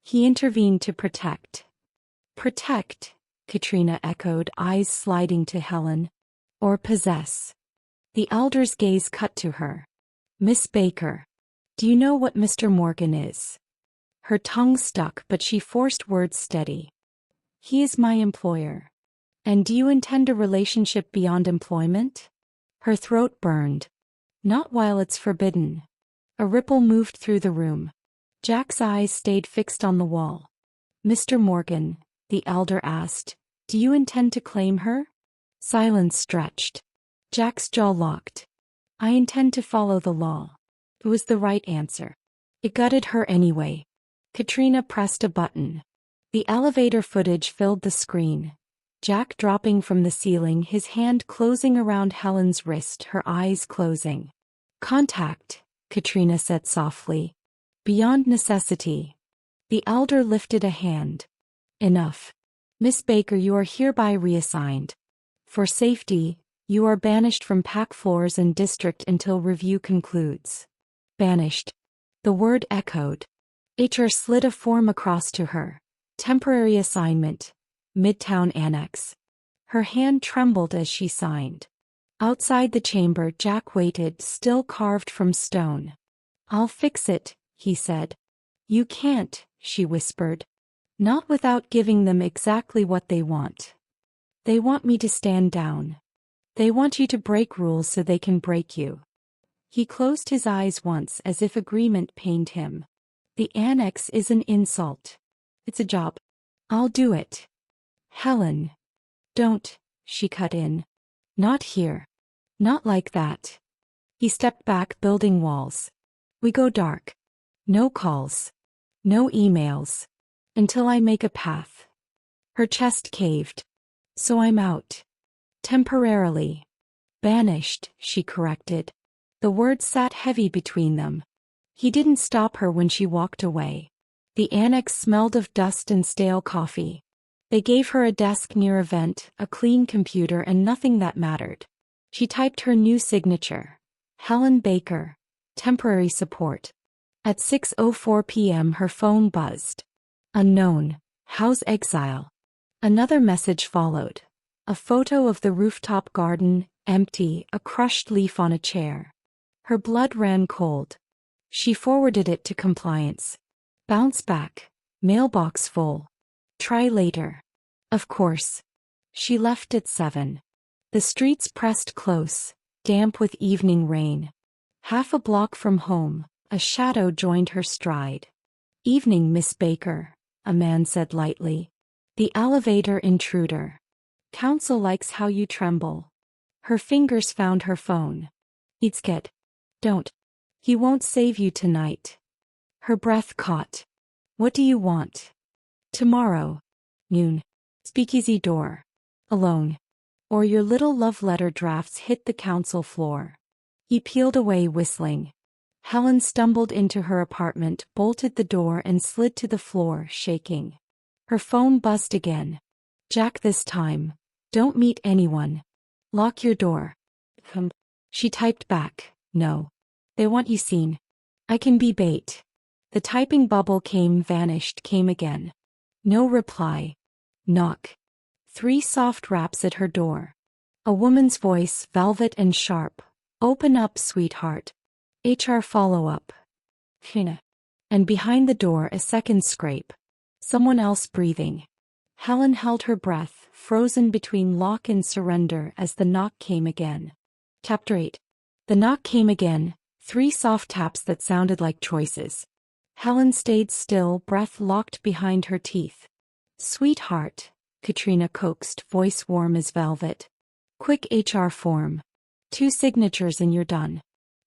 He intervened to protect. Protect, Katrina echoed, eyes sliding to Helen. Or possess. The elder's gaze cut to her. Miss Baker. Do you know what Mr. Morgan is? Her tongue stuck, but she forced words steady. He is my employer. And do you intend a relationship beyond employment? Her throat burned. Not while it's forbidden. A ripple moved through the room. Jack's eyes stayed fixed on the wall. Mr. Morgan, the elder asked, do you intend to claim her? Silence stretched. Jack's jaw locked. I intend to follow the law. It was the right answer. It gutted her anyway. Katrina pressed a button. The elevator footage filled the screen. Jack dropping from the ceiling, his hand closing around Helen's wrist, her eyes closing. Contact, Katrina said softly. Beyond necessity. The elder lifted a hand. Enough. Miss Baker, you are hereby reassigned. For safety, you are banished from pack floors and district until review concludes. Banished. The word echoed. HR slid a form across to her. Temporary assignment. Midtown Annex. Her hand trembled as she signed. Outside the chamber, Jack waited, still carved from stone. I'll fix it, he said. You can't, she whispered. Not without giving them exactly what they want. They want me to stand down. They want you to break rules so they can break you. He closed his eyes once as if agreement pained him. The annex is an insult. It's a job. I'll do it. Helen. Don't, she cut in. Not here. Not like that. He stepped back, building walls. We go dark. No calls. No emails. Until I make a path. Her chest caved. So I'm out. Temporarily. Banished, she corrected. The words sat heavy between them. He didn't stop her when she walked away. The annex smelled of dust and stale coffee. They gave her a desk near a vent, a clean computer, and nothing that mattered. She typed her new signature. Helen Baker. Temporary support. At 6:04 p.m. her phone buzzed. Unknown, how's exile? Another message followed. A photo of the rooftop garden, empty, a crushed leaf on a chair. Her blood ran cold. She forwarded it to compliance. Bounce back. Mailbox full. Try later. Of course. She left at 7. The streets pressed close, damp with evening rain. Half a block from home, a shadow joined her stride. Evening, Miss Baker, a man said lightly. The elevator intruder. Counsel likes how you tremble. Her fingers found her phone. It's get. Don't. He won't save you tonight. Her breath caught. What do you want? Tomorrow. Noon. Speakeasy door. Alone. Or your little love letter drafts hit the council floor. He peeled away whistling. Helen stumbled into her apartment, bolted the door and slid to the floor, shaking. Her phone buzzed again. Jack this time. Don't meet anyone. Lock your door. She typed back. No. They want you seen. I can be bait. The typing bubble came, vanished, came again. No reply. Knock. 3 soft raps at her door. A woman's voice, velvet and sharp. Open up, sweetheart. HR follow-up. Hina. And behind the door a second scrape. Someone else breathing. Helen held her breath, frozen between lock and surrender as the knock came again. Chapter 8. The knock came again, 3 soft taps that sounded like choices. Helen stayed still, breath locked behind her teeth. Sweetheart, Katrina coaxed, voice warm as velvet. Quick HR form. 2 signatures and you're done.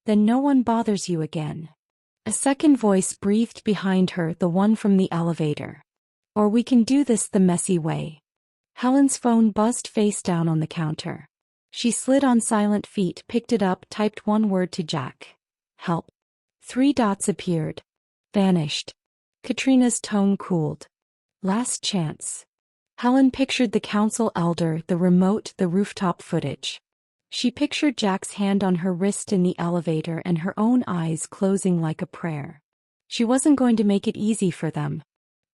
Then no one bothers you again. A second voice breathed behind her, the one from the elevator. Or we can do this the messy way. Helen's phone buzzed face down on the counter. She slid on silent feet, picked it up, typed one word to Jack. Help. 3 dots appeared. Vanished. Katrina's tone cooled. Last chance. Helen pictured the council elder, the remote, the rooftop footage. She pictured Jack's hand on her wrist in the elevator and her own eyes closing like a prayer. She wasn't going to make it easy for them.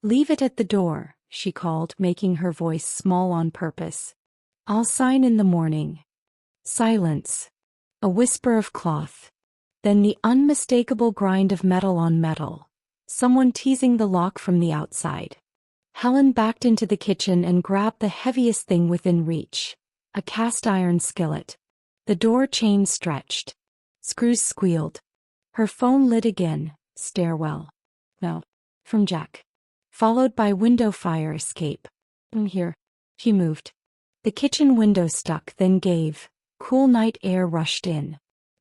Leave it at the door, she called, making her voice small on purpose. I'll sign in the morning. Silence. A whisper of cloth. Then the unmistakable grind of metal on metal. Someone teasing the lock from the outside. Helen backed into the kitchen and grabbed the heaviest thing within reach. A cast iron skillet. The door chain stretched. Screws squealed. Her phone lit again. Stairwell. No. From Jack. Followed by window fire escape. Here. He moved. The kitchen window stuck, then gave. Cool night air rushed in.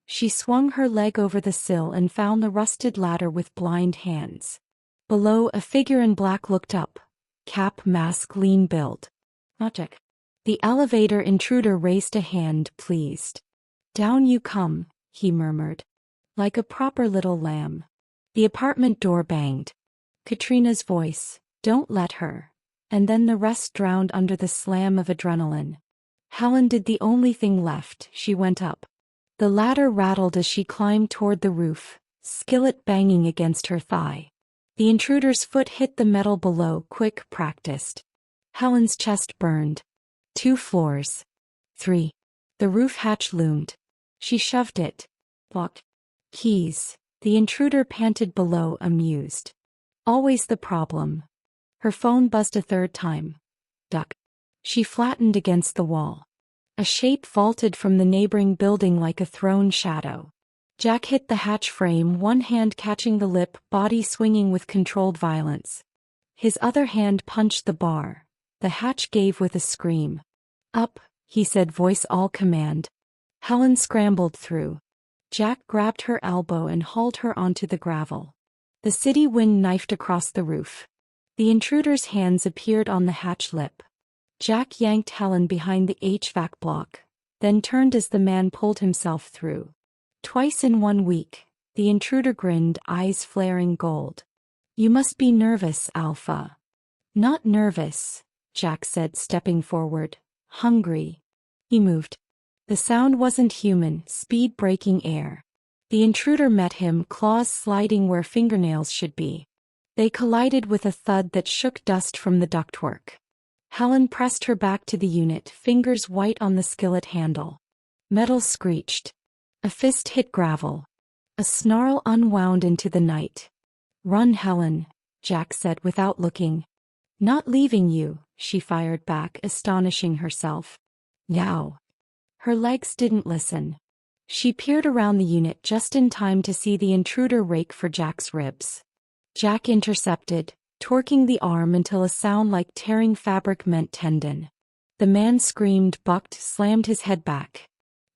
She swung her leg over the sill and found the rusted ladder with blind hands. Below, a figure in black looked up. Cap, mask, lean build. Not Jack. The elevator intruder raised a hand, pleased. Down you come, he murmured. Like a proper little lamb. The apartment door banged. Katrina's voice, don't let her. And then the rest drowned under the slam of adrenaline. Helen did the only thing left, she went up. The ladder rattled as she climbed toward the roof, skillet banging against her thigh. The intruder's foot hit the metal below, quick, practiced. Helen's chest burned. 2 floors. 3. The roof hatch loomed. She shoved it. Locked. Keys. The intruder panted below, amused. Always the problem. Her phone buzzed a 3rd time. Duck. She flattened against the wall. A shape vaulted from the neighboring building like a thrown shadow. Jack hit the hatch frame, one hand catching the lip, body swinging with controlled violence. His other hand punched the bar. The hatch gave with a scream. Up, he said, voice all command. Helen scrambled through. Jack grabbed her elbow and hauled her onto the gravel. The city wind knifed across the roof. The intruder's hands appeared on the hatch lip. Jack yanked Helen behind the HVAC block, then turned as the man pulled himself through. Twice in 1 week, the intruder grinned, eyes flaring gold. You must be nervous, Alpha. Not nervous, Jack said, stepping forward. Hungry. He moved. The sound wasn't human, speed breaking air. The intruder met him, claws sliding where fingernails should be. They collided with a thud that shook dust from the ductwork. Helen pressed her back to the unit, fingers white on the skillet handle. Metal screeched. A fist hit gravel. A snarl unwound into the night. "Run, Helen," Jack said without looking. "Not leaving you," she fired back, astonishing herself. "Yow." Her legs didn't listen. She peered around the unit just in time to see the intruder rake for Jack's ribs. Jack intercepted, torquing the arm until a sound like tearing fabric meant tendon. The man screamed, bucked, slammed his head back.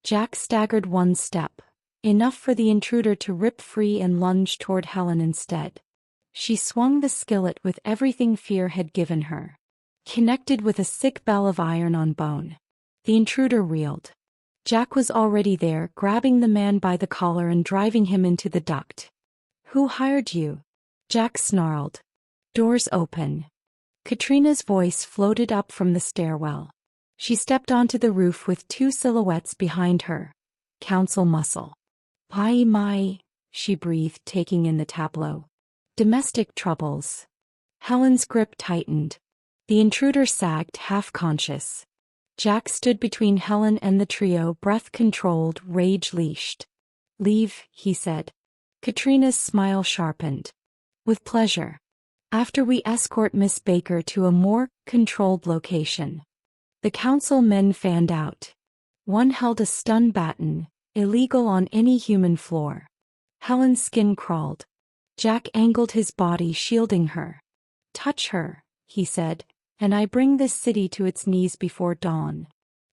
Jack staggered one step, enough for the intruder to rip free and lunge toward Helen instead. She swung the skillet with everything fear had given her. Connected with a sick bell of iron on bone. The intruder reeled. Jack was already there, grabbing the man by the collar and driving him into the duct. "Who hired you?" Jack snarled. "Doors open." Katrina's voice floated up from the stairwell. She stepped onto the roof with two silhouettes behind her. Council muscle. "Pai my," she breathed, taking in the tableau. "Domestic troubles." Helen's grip tightened. The intruder sagged, half-conscious. Jack stood between Helen and the trio, breath controlled, rage leashed. "Leave," he said. Katrina's smile sharpened. "With pleasure. After we escort Miss Baker to a more controlled location." The council men fanned out. One held a stun baton, illegal on any human floor. Helen's skin crawled. Jack angled his body, shielding her. "Touch her," he said, "and I bring this city to its knees before dawn."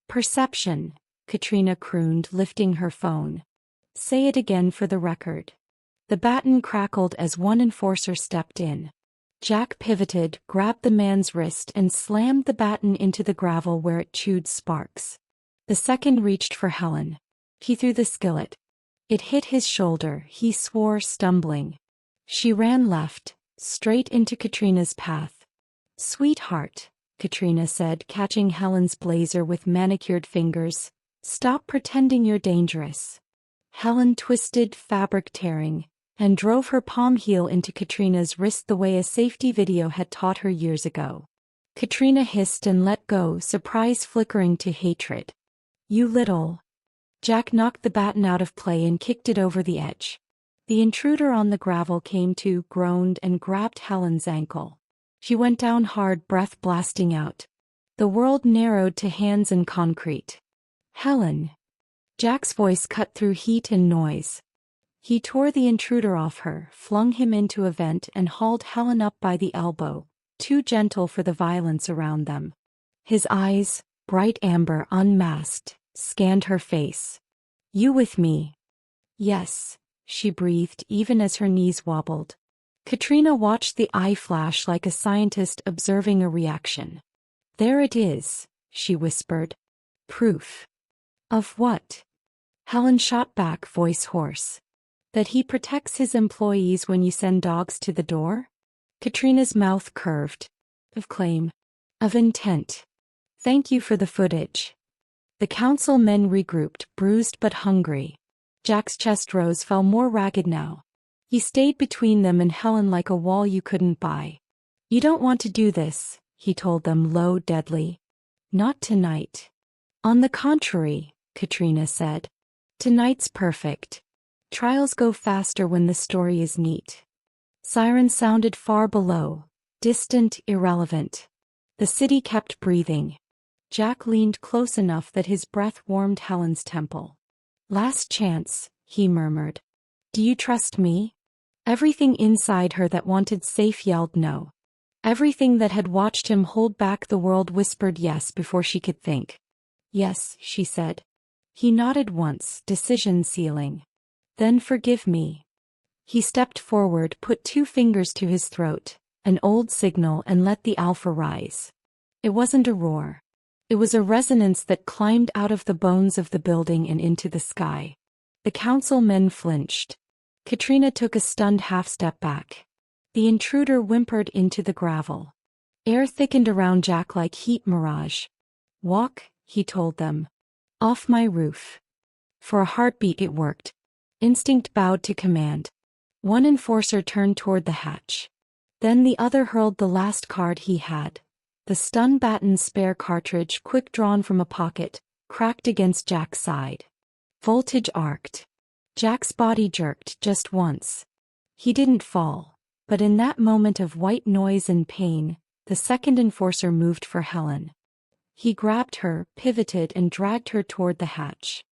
"Perception," Katrina crooned, lifting her phone. "Say it again for the record." The baton crackled as one enforcer stepped in. Jack pivoted, grabbed the man's wrist and slammed the baton into the gravel where it chewed sparks. The second reached for Helen. He threw the skillet. It hit his shoulder, he swore, stumbling. She ran left, straight into Katrina's path. "Sweetheart," Katrina said, catching Helen's blazer with manicured fingers, "stop pretending you're dangerous." Helen twisted, fabric tearing, and drove her palm heel into Katrina's wrist the way a safety video had taught her years ago. Katrina hissed and let go, surprise flickering to hatred. "You little..." Jack knocked the baton out of play and kicked it over the edge. The intruder on the gravel came to, groaned, and grabbed Helen's ankle. She went down hard, breath blasting out. The world narrowed to hands and concrete. "Helen." Jack's voice cut through heat and noise. He tore the intruder off her, flung him into a vent and hauled Helen up by the elbow, too gentle for the violence around them. His eyes, bright amber, unmasked, scanned her face. "You with me?" "Yes," she breathed even as her knees wobbled. Katrina watched the eye flash like a scientist observing a reaction. "There it is," she whispered. "Proof." "Of what?" Helen shot back, voice hoarse. "That he protects his employees when you send dogs to the door?" Katrina's mouth curved. "Of claim. Of intent. Thank you for the footage." The council men regrouped, bruised but hungry. Jack's chest rose, fell more ragged now. He stayed between them and Helen like a wall you couldn't buy. "You don't want to do this," he told them, low, deadly. "Not tonight." "On the contrary," Katrina said. "Tonight's perfect. Trials go faster when the story is neat." Sirens sounded far below, distant, irrelevant. The city kept breathing. Jack leaned close enough that his breath warmed Helen's temple. "Last chance," he murmured. "Do you trust me?" Everything inside her that wanted safe yelled no. Everything that had watched him hold back the world whispered yes before she could think. "Yes," she said. He nodded once, decision sealing. "Then forgive me." He stepped forward, put two fingers to his throat, an old signal, and let the alpha rise. It wasn't a roar. It was a resonance that climbed out of the bones of the building and into the sky. The council men flinched. Katrina took a stunned half-step back. The intruder whimpered into the gravel. Air thickened around Jack like heat mirage. "Walk," he told them. "Off my roof." For a heartbeat it worked. Instinct bowed to command. One enforcer turned toward the hatch. Then the other hurled the last card he had. The stun baton spare cartridge, quick drawn from a pocket, cracked against Jack's side. Voltage arced. Jack's body jerked just once. He didn't fall, but in that moment of white noise and pain, the second enforcer moved for Helen. He grabbed her, pivoted, and dragged her toward the hatch.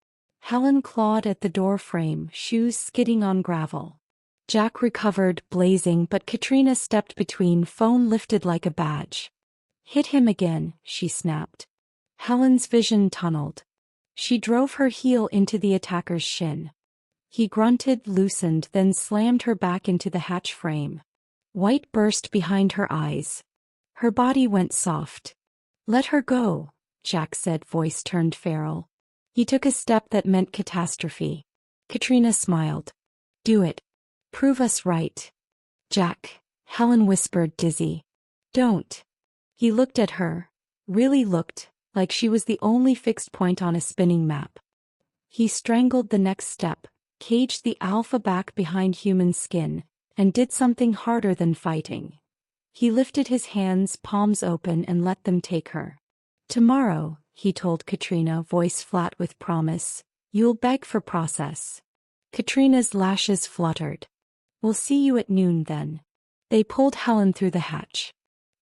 Helen clawed at the door frame, shoes skidding on gravel. Jack recovered, blazing, but Katrina stepped between, phone lifted like a badge. Hit him again, she snapped. Helen's vision tunneled. She drove her heel into the attacker's shin. He grunted, loosened, then slammed her back into the hatch frame. White burst behind her eyes. Her body went soft. Let her go, Jack said, voice turned feral. He took a step that meant catastrophe. Katrina smiled. Do it. Prove us right. Jack, Helen whispered, dizzy. Don't. He looked at her, really looked, like she was the only fixed point on a spinning map. He strangled the next step, caged the alpha back behind human skin, and did something harder than fighting. He lifted his hands, palms open, and let them take her. Tomorrow, he told Katrina, voice flat with promise, you'll beg for process. Katrina's lashes fluttered. We'll see you at noon then. They pulled Helen through the hatch.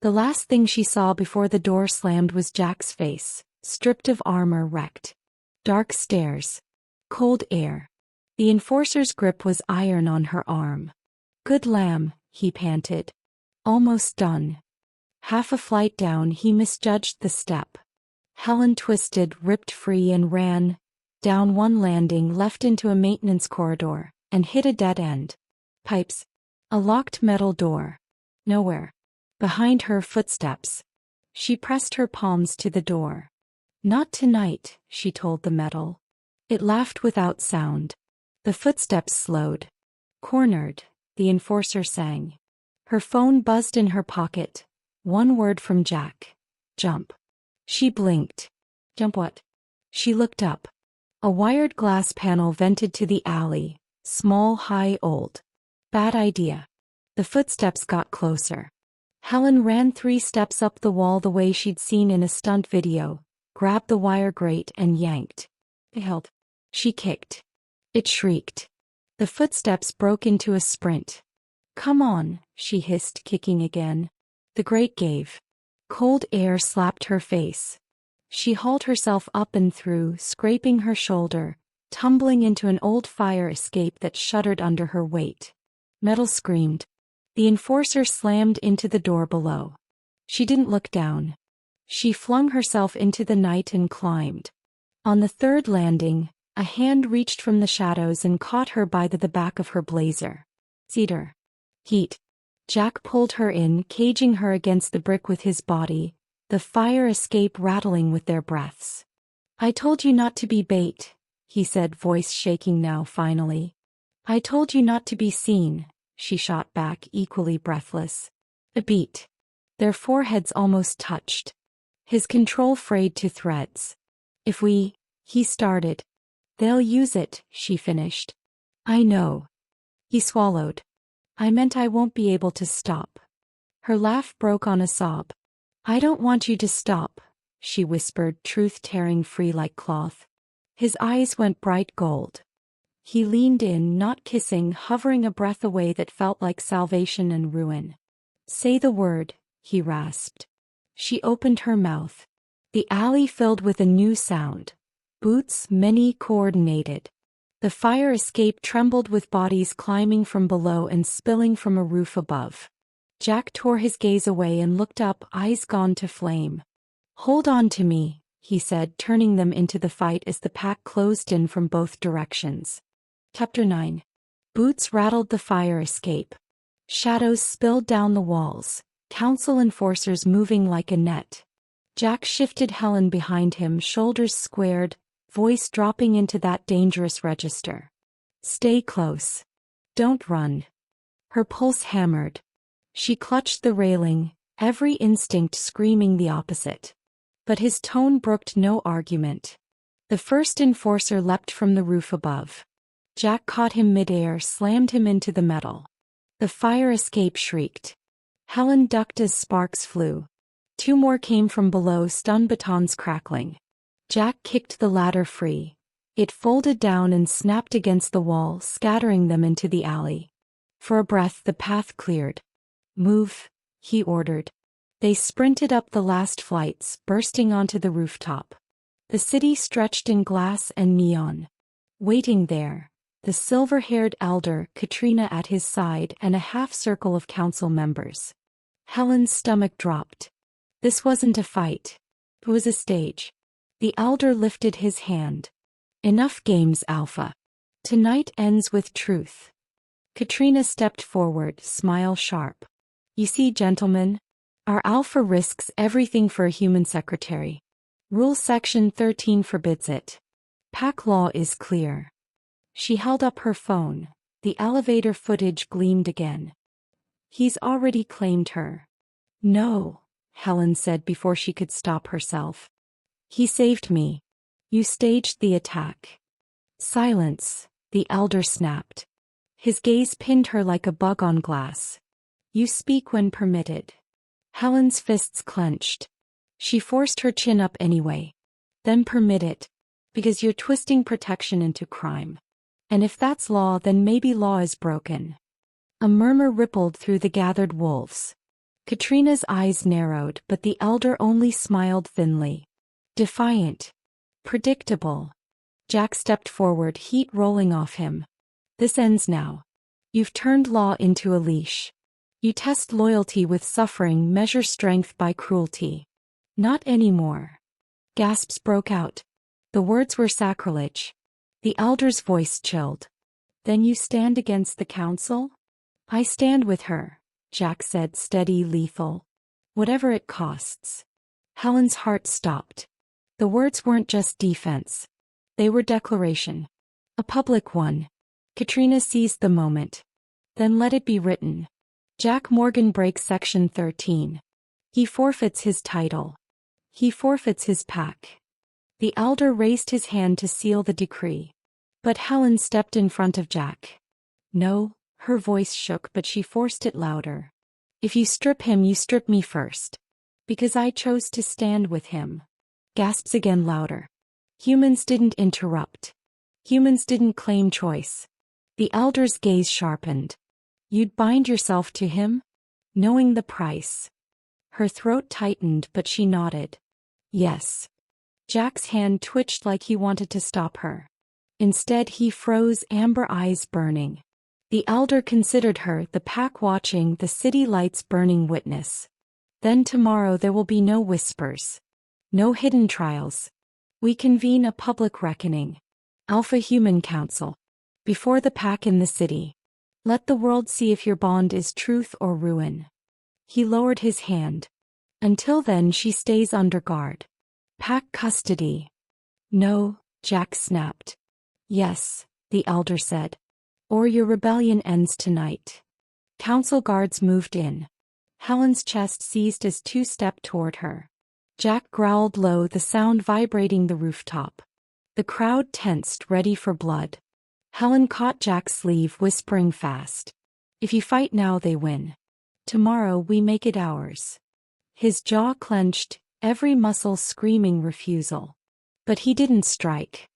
The last thing she saw before the door slammed was Jack's face, stripped of armor, wrecked. Dark stairs. Cold air. The enforcer's grip was iron on her arm. Good lamb, he panted. Almost done. Half a flight down, he misjudged the step. Helen twisted, ripped free, and ran. Down one landing, left into a maintenance corridor, and hit a dead end. Pipes. A locked metal door. Nowhere. Behind her, footsteps. She pressed her palms to the door. Not tonight, she told the metal. It laughed without sound. The footsteps slowed. Cornered, the enforcer sang. Her phone buzzed in her pocket. One word from Jack. Jump. She blinked. Jump what? She looked up. A wired glass panel vented to the alley. Small, high, old. Bad idea. The footsteps got closer. Helen ran 3 steps up the wall the way she'd seen in a stunt video, grabbed the wire grate and yanked. It held. She kicked. It shrieked. The footsteps broke into a sprint. Come on, she hissed, kicking again. The grate gave. Cold air slapped her face. She hauled herself up and through, scraping her shoulder, tumbling into an old fire escape that shuddered under her weight. Metal screamed. The enforcer slammed into the door below. She didn't look down. She flung herself into the night and climbed. On the 3rd landing, a hand reached from the shadows and caught her by the back of her blazer. Cedar. Heat. Jack pulled her in, caging her against the brick with his body, the fire escape rattling with their breaths. I told you not to be bait, he said, voice shaking now finally. I told you not to be seen, she shot back, equally breathless. A beat. Their foreheads almost touched. His control frayed to threads. If we, he started. They'll use it, she finished. I know. He swallowed. I meant I won't be able to stop. Her laugh broke on a sob. I don't want you to stop, she whispered, truth tearing free like cloth. His eyes went bright gold. He leaned in, not kissing, hovering a breath away that felt like salvation and ruin. Say the word, he rasped. She opened her mouth. The alley filled with a new sound. Boots, many, coordinated. The fire escape trembled with bodies climbing from below and spilling from a roof above. Jack tore his gaze away and looked up, eyes gone to flame. Hold on to me, he said, turning them into the fight as the pack closed in from both directions. Chapter 9. Boots rattled the fire escape. Shadows spilled down the walls, council enforcers moving like a net. Jack shifted Helen behind him, shoulders squared, voice dropping into that dangerous register. Stay close. Don't run. Her pulse hammered. She clutched the railing, every instinct screaming the opposite. But his tone brooked no argument. The first enforcer leapt from the roof above. Jack caught him midair, slammed him into the metal. The fire escape shrieked. Helen ducked as sparks flew. 2 more came from below, stun batons crackling. Jack kicked the ladder free. It folded down and snapped against the wall, scattering them into the alley. For a breath, the path cleared. "Move," he ordered. They sprinted up the last flights, bursting onto the rooftop. The city stretched in glass and neon. Waiting there, the silver-haired elder, Katrina at his side, and a half-circle of council members. Helen's stomach dropped. This wasn't a fight. It was a stage. The elder lifted his hand. "Enough games, Alpha. Tonight ends with truth." Katrina stepped forward, smile sharp. "You see, gentlemen, our Alpha risks everything for a human secretary. Rule Section 13 forbids it. Pack law is clear." She held up her phone. The elevator footage gleamed again. "He's already claimed her." "No," Helen said before she could stop herself. "He saved me. You staged the attack." "Silence," the elder snapped. His gaze pinned her like a bug on glass. "You speak when permitted." Helen's fists clenched. She forced her chin up anyway. "Then permit it. Because you're twisting protection into crime. And if that's law, then maybe law is broken." A murmur rippled through the gathered wolves. Katrina's eyes narrowed, but the elder only smiled thinly. Defiant. Predictable. Jack stepped forward, heat rolling off him. "This ends now. You've turned law into a leash. You test loyalty with suffering, measure strength by cruelty. Not anymore." Gasps broke out. The words were sacrilege. The elder's voice chilled. "Then you stand against the council?" "I stand with her," Jack said, steady, lethal. "Whatever it costs." Helen's heart stopped. The words weren't just defense. They were declaration. A public one. Katrina seized the moment. "Then let it be written. Jack Morgan breaks Section 13. He forfeits his title. He forfeits his pack." The elder raised his hand to seal the decree. But Helen stepped in front of Jack. "No," her voice shook, but she forced it louder. "If you strip him, you strip me first. Because I chose to stand with him." Gasps again, louder. Humans didn't interrupt. Humans didn't claim choice. The elder's gaze sharpened. "You'd bind yourself to him? Knowing the price?" Her throat tightened, but she nodded. "Yes." Jack's hand twitched like he wanted to stop her. Instead he froze, amber eyes burning. The elder considered her, the pack watching, the city lights burning witness. "Then tomorrow there will be no whispers. No hidden trials. We convene a public reckoning. Alpha Human Council. Before the pack in the city. Let the world see if your bond is truth or ruin." He lowered his hand. "Until then she stays under guard. Pack custody." "No," Jack snapped. "Yes," the elder said. "Or your rebellion ends tonight." Council guards moved in. Helen's chest seized as 2 stepped toward her. Jack growled low, the sound vibrating the rooftop. The crowd tensed, ready for blood. Helen caught Jack's sleeve, whispering fast. "If you fight now, they win. Tomorrow we make it ours." His jaw clenched, every muscle screaming refusal. But he didn't strike.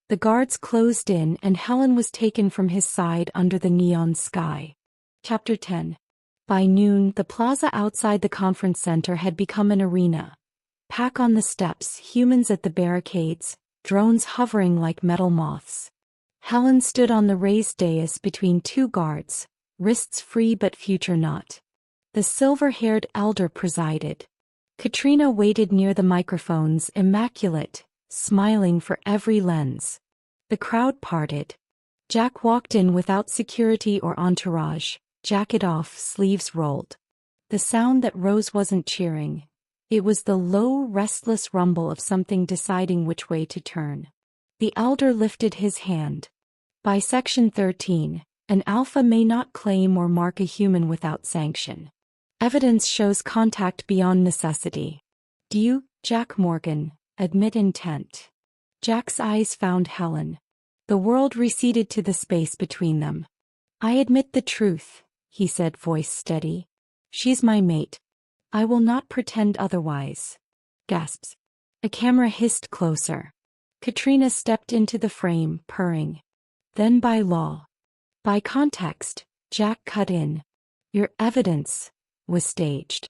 The guards closed in, and Helen was taken from his side under the neon sky. Chapter 10. By noon, the plaza outside the conference center had become an arena. Pack on the steps, humans at the barricades, drones hovering like metal moths. Helen stood on the raised dais between 2 guards, wrists free but future not. The silver-haired elder presided. Katrina waited near the microphones, immaculate, smiling for every lens. The crowd parted. Jack walked in without security or entourage, jacket off, sleeves rolled. The sound that rose wasn't cheering. It was the low, restless rumble of something deciding which way to turn. The elder lifted his hand. By Section 13, an alpha may not claim or mark a human without sanction. Evidence shows contact beyond necessity. Do you, Jack Morgan, admit intent? Jack's eyes found Helen. The world receded to the space between them. I admit the truth, he said, voice steady. She's my mate. I will not pretend otherwise. Gasps. A camera hissed closer. Katrina stepped into the frame, purring. Then by law. By context, Jack cut in. Your evidence was staged.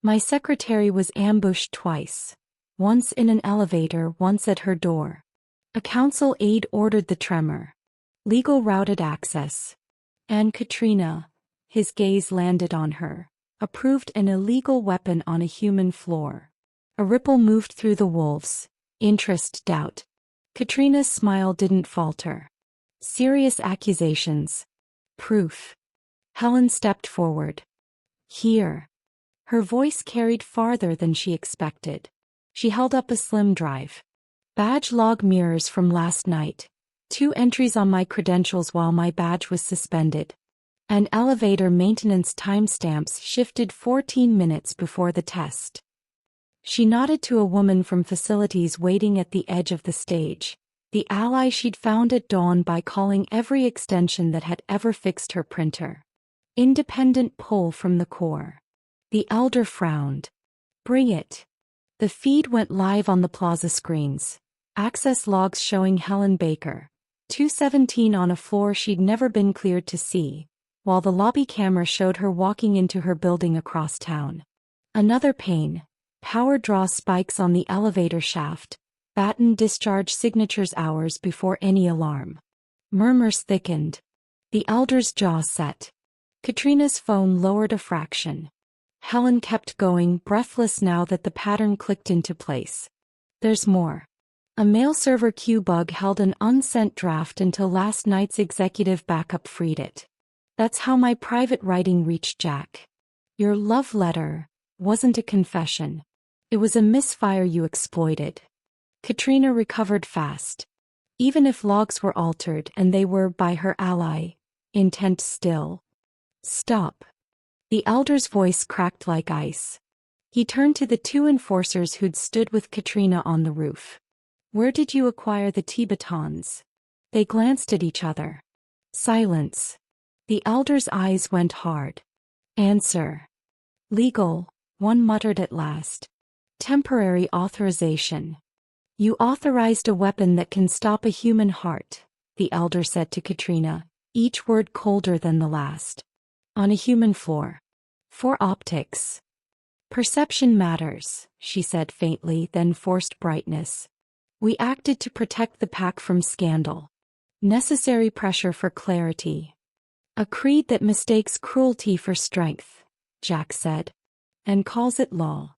My secretary was ambushed twice. Once in an elevator, once at her door. A counsel aide ordered the tremor. Legal routed access. And Katrina, his gaze landed on her, approved an illegal weapon on a human floor. A ripple moved through the wolves. Interest, doubt. Katrina's smile didn't falter. Serious accusations. Proof. Helen stepped forward. Here. Her voice carried farther than she expected. She held up a slim drive. Badge log mirrors from last night. 2 entries on my credentials while my badge was suspended. And elevator maintenance timestamps shifted 14 minutes before the test. She nodded to a woman from facilities waiting at the edge of the stage, the ally she'd found at dawn by calling every extension that had ever fixed her printer. Independent pull from the core. The elder frowned. Bring it. The feed went live on the plaza screens. Access logs showing Helen Baker, 217 on a floor she'd never been cleared to see, while the lobby camera showed her walking into her building across town. Another pane. Power draw spikes on the elevator shaft. Baton discharge signatures hours before any alarm. Murmurs thickened. The elder's jaw set. Katrina's phone lowered a fraction. Helen kept going, breathless now that the pattern clicked into place. There's more. A mail server queue bug held an unsent draft until last night's executive backup freed it. That's how my private writing reached Jack. Your love letter wasn't a confession. It was a misfire you exploited. Katrina recovered fast. Even if logs were altered and they were by her ally, intent still. Stop. The elder's voice cracked like ice. He turned to the 2 enforcers who'd stood with Katrina on the roof. Where did you acquire the Tibetans? They glanced at each other. Silence. The elder's eyes went hard. Answer. Legal, one muttered at last. Temporary authorization. You authorized a weapon that can stop a human heart, the elder said to Katrina, each word colder than the last. On a human floor. For optics. Perception matters, she said faintly, then forced brightness. We acted to protect the pack from scandal. Necessary pressure for clarity. A creed that mistakes cruelty for strength, Jack said. And calls it law.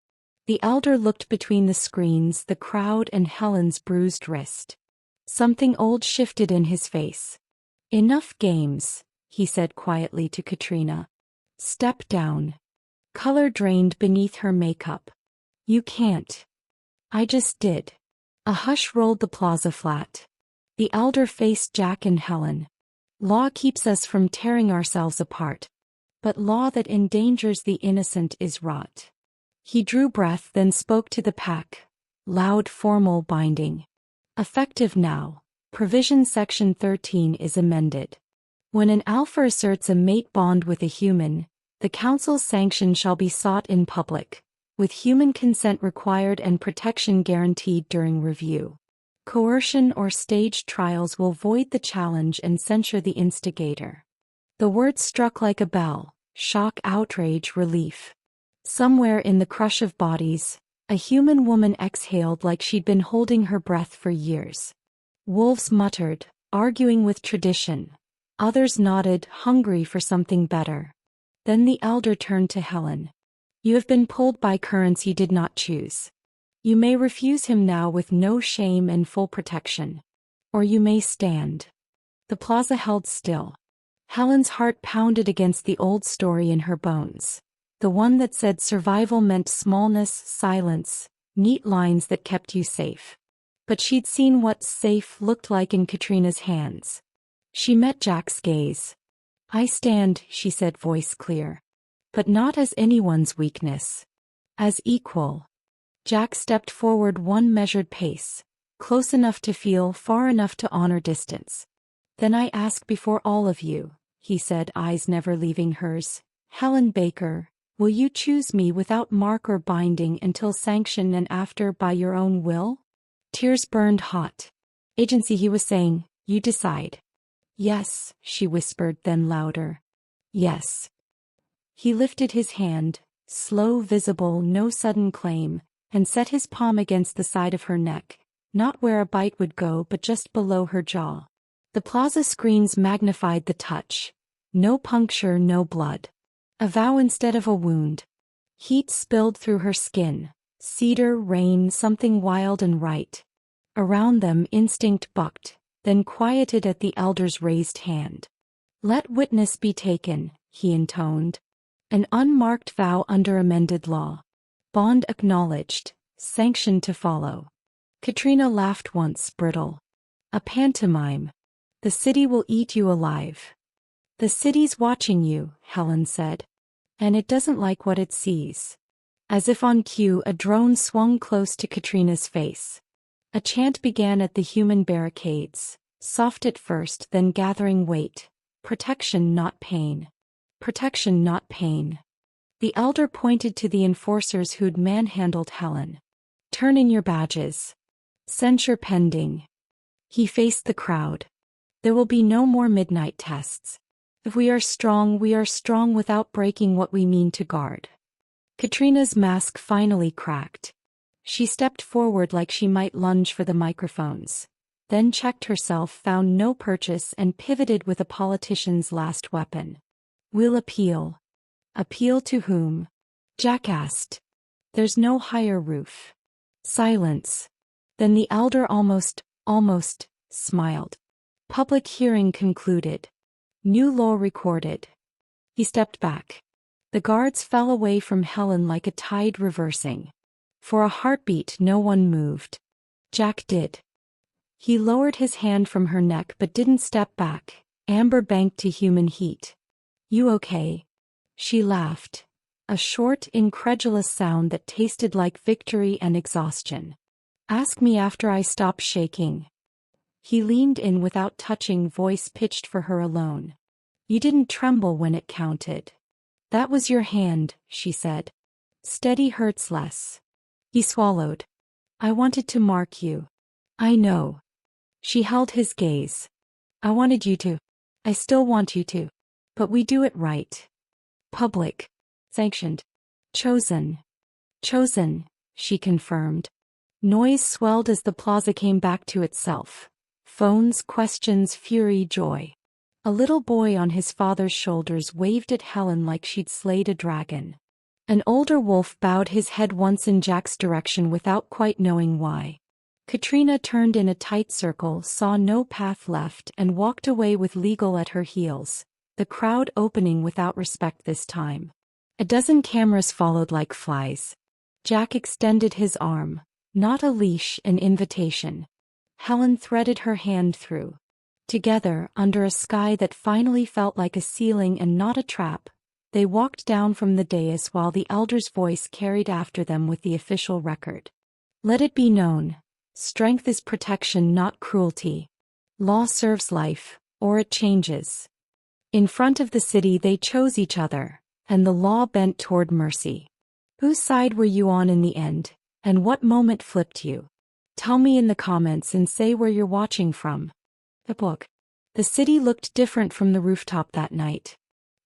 The elder looked between the screens, the crowd, and Helen's bruised wrist. Something old shifted in his face. Enough games, he said quietly to Katrina. Step down. Color drained beneath her makeup. You can't. I just did. A hush rolled the plaza flat. The elder faced Jack and Helen. Law keeps us from tearing ourselves apart. But law that endangers the innocent is rot. He drew breath, then spoke to the pack. Loud, formal, binding. Effective now. Provision Section 13 is amended. When an alpha asserts a mate bond with a human, the council's sanction shall be sought in public, with human consent required and protection guaranteed during review. Coercion or staged trials will void the challenge and censure the instigator. The words struck like a bell. Shock, outrage, relief. Somewhere in the crush of bodies, a human woman exhaled like she'd been holding her breath for years. Wolves muttered, arguing with tradition. Others nodded, hungry for something better. Then the elder turned to Helen. You have been pulled by currents you did not choose. You may refuse him now with no shame and full protection. Or you may stand. The plaza held still. Helen's heart pounded against the old story in her bones. The one that said survival meant smallness, silence, neat lines that kept you safe. But she'd seen what safe looked like in Katrina's hands. She met Jack's gaze. I stand, she said, voice clear. But not as anyone's weakness. As equal. Jack stepped forward one measured pace. Close enough to feel, far enough to honor distance. Then I ask before all of you, he said, eyes never leaving hers. Helen Baker, will you choose me without mark or binding until sanction and after by your own will? Tears burned hot. Agency, he was saying, you decide. Yes, she whispered, then louder. Yes. He lifted his hand, slow, visible, no sudden claim, and set his palm against the side of her neck, not where a bite would go but just below her jaw. The plaza screens magnified the touch. No puncture, no blood. A vow instead of a wound. Heat spilled through her skin. Cedar, rain, something wild and right. Around them instinct bucked, then quieted at the elder's raised hand. Let witness be taken, he intoned. An unmarked vow under amended law. Bond acknowledged, sanction to follow. Katrina laughed once, brittle. A pantomime. The city will eat you alive. The city's watching you, Helen said. And it doesn't like what it sees. As if on cue, a drone swung close to Katrina's face. A chant began at the human barricades, soft at first, then gathering weight. Protection, not pain. Protection, not pain. The elder pointed to the enforcers who'd manhandled Helen. Turn in your badges. Censure pending. He faced the crowd. There will be no more midnight tests. If we are strong without breaking what we mean to guard. Katrina's mask finally cracked. She stepped forward like she might lunge for the microphones, then checked herself, found no purchase, and pivoted with a politician's last weapon. We'll appeal. Appeal to whom? Jack asked. There's no higher roof. Silence. Then the elder almost smiled. Public hearing concluded. New law recorded. He stepped back. The guards fell away from Helen like a tide reversing. For a heartbeat no one moved. Jack did. He lowered his hand from her neck but didn't step back, amber banked to human heat. You okay? She laughed. A short, incredulous sound that tasted like victory and exhaustion. Ask me after I stop shaking. He leaned in without touching, voice pitched for her alone. You didn't tremble when it counted. That was your hand, she said. Steady hurts less. He swallowed. I wanted to mark you. I know. She held his gaze. I wanted you to. I still want you to. But we do it right. Public. Sanctioned. Chosen. Chosen, she confirmed. Noise swelled as the plaza came back to itself. Phones, questions, fury, joy. A little boy on his father's shoulders waved at Helen like she'd slayed a dragon. An older wolf bowed his head once in Jack's direction without quite knowing why. Katrina turned in a tight circle, saw no path left, and walked away with legal at her heels, the crowd opening without respect this time. A dozen cameras followed like flies. Jack extended his arm. Not a leash, an invitation. Helen threaded her hand through. Together, under a sky that finally felt like a ceiling and not a trap, they walked down from the dais while the elder's voice carried after them with the official record. Let it be known. Strength is protection, not cruelty. Law serves life, or it changes. In front of the city they chose each other, and the law bent toward mercy. Whose side were you on in the end, and what moment flipped you? Tell me in the comments and say where you're watching from. The book. The city looked different from the rooftop that night.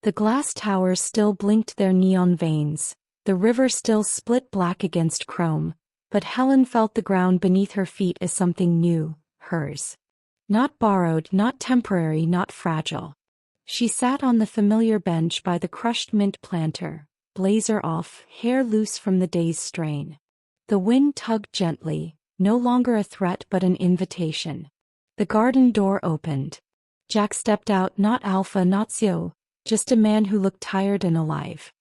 The glass towers still blinked their neon veins, the river still split black against chrome, but Helen felt the ground beneath her feet as something new, hers. Not borrowed, not temporary, not fragile. She sat on the familiar bench by the crushed mint planter, blazer off, hair loose from the day's strain. The wind tugged gently, no longer a threat but an invitation. The garden door opened. Jack stepped out, not alpha, not Zio, just a man who looked tired and alive.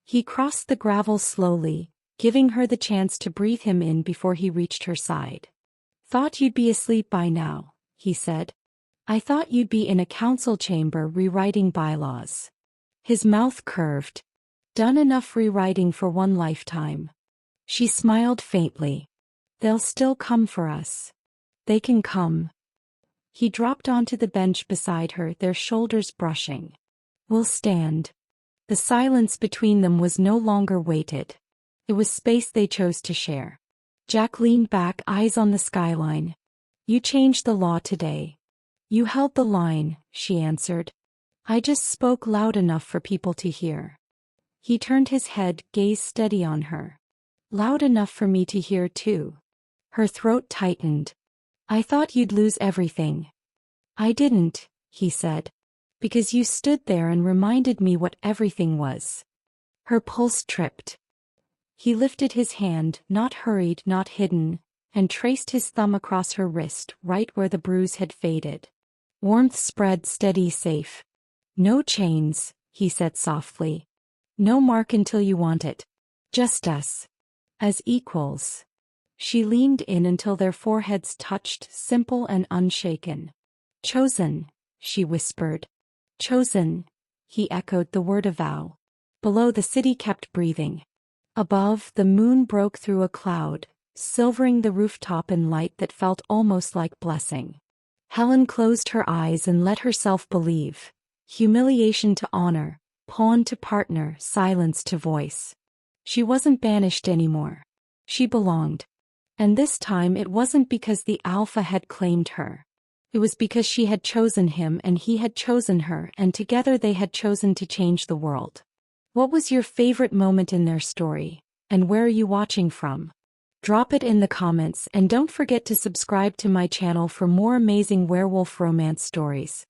He crossed the gravel slowly, giving her the chance to breathe him in before he reached her side. Thought you'd be asleep by now, he said. I thought you'd be in a council chamber rewriting bylaws. His mouth curved. Done enough rewriting for one lifetime. She smiled faintly. They'll still come for us. They can come. He dropped onto the bench beside her, their shoulders brushing. We'll stand. The silence between them was no longer weighted. It was space they chose to share. Jack leaned back, eyes on the skyline. You changed the law today. You held the line, she answered. I just spoke loud enough for people to hear. He turned his head, gaze steady on her. Loud enough for me to hear too. Her throat tightened. I thought you'd lose everything. I didn't, he said. Because you stood there and reminded me what everything was. Her pulse tripped. He lifted his hand, not hurried, not hidden, and traced his thumb across her wrist, right where the bruise had faded. Warmth spread, steady, safe. No chains, he said softly. No mark until you want it. Just us. As equals. She leaned in until their foreheads touched, simple and unshaken. Chosen, she whispered. Chosen, he echoed the word, a vow. Below, the city kept breathing. Above, the moon broke through a cloud, silvering the rooftop in light that felt almost like blessing. Helen closed her eyes and let herself believe. Humiliation to honor, pawn to partner, silence to voice. She wasn't banished anymore. She belonged. And this time it wasn't because the Alpha had claimed her. It was because she had chosen him and he had chosen her, and together they had chosen to change the world. What was your favorite moment in their story, and where are you watching from? Drop it in the comments, and don't forget to subscribe to my channel for more amazing werewolf romance stories.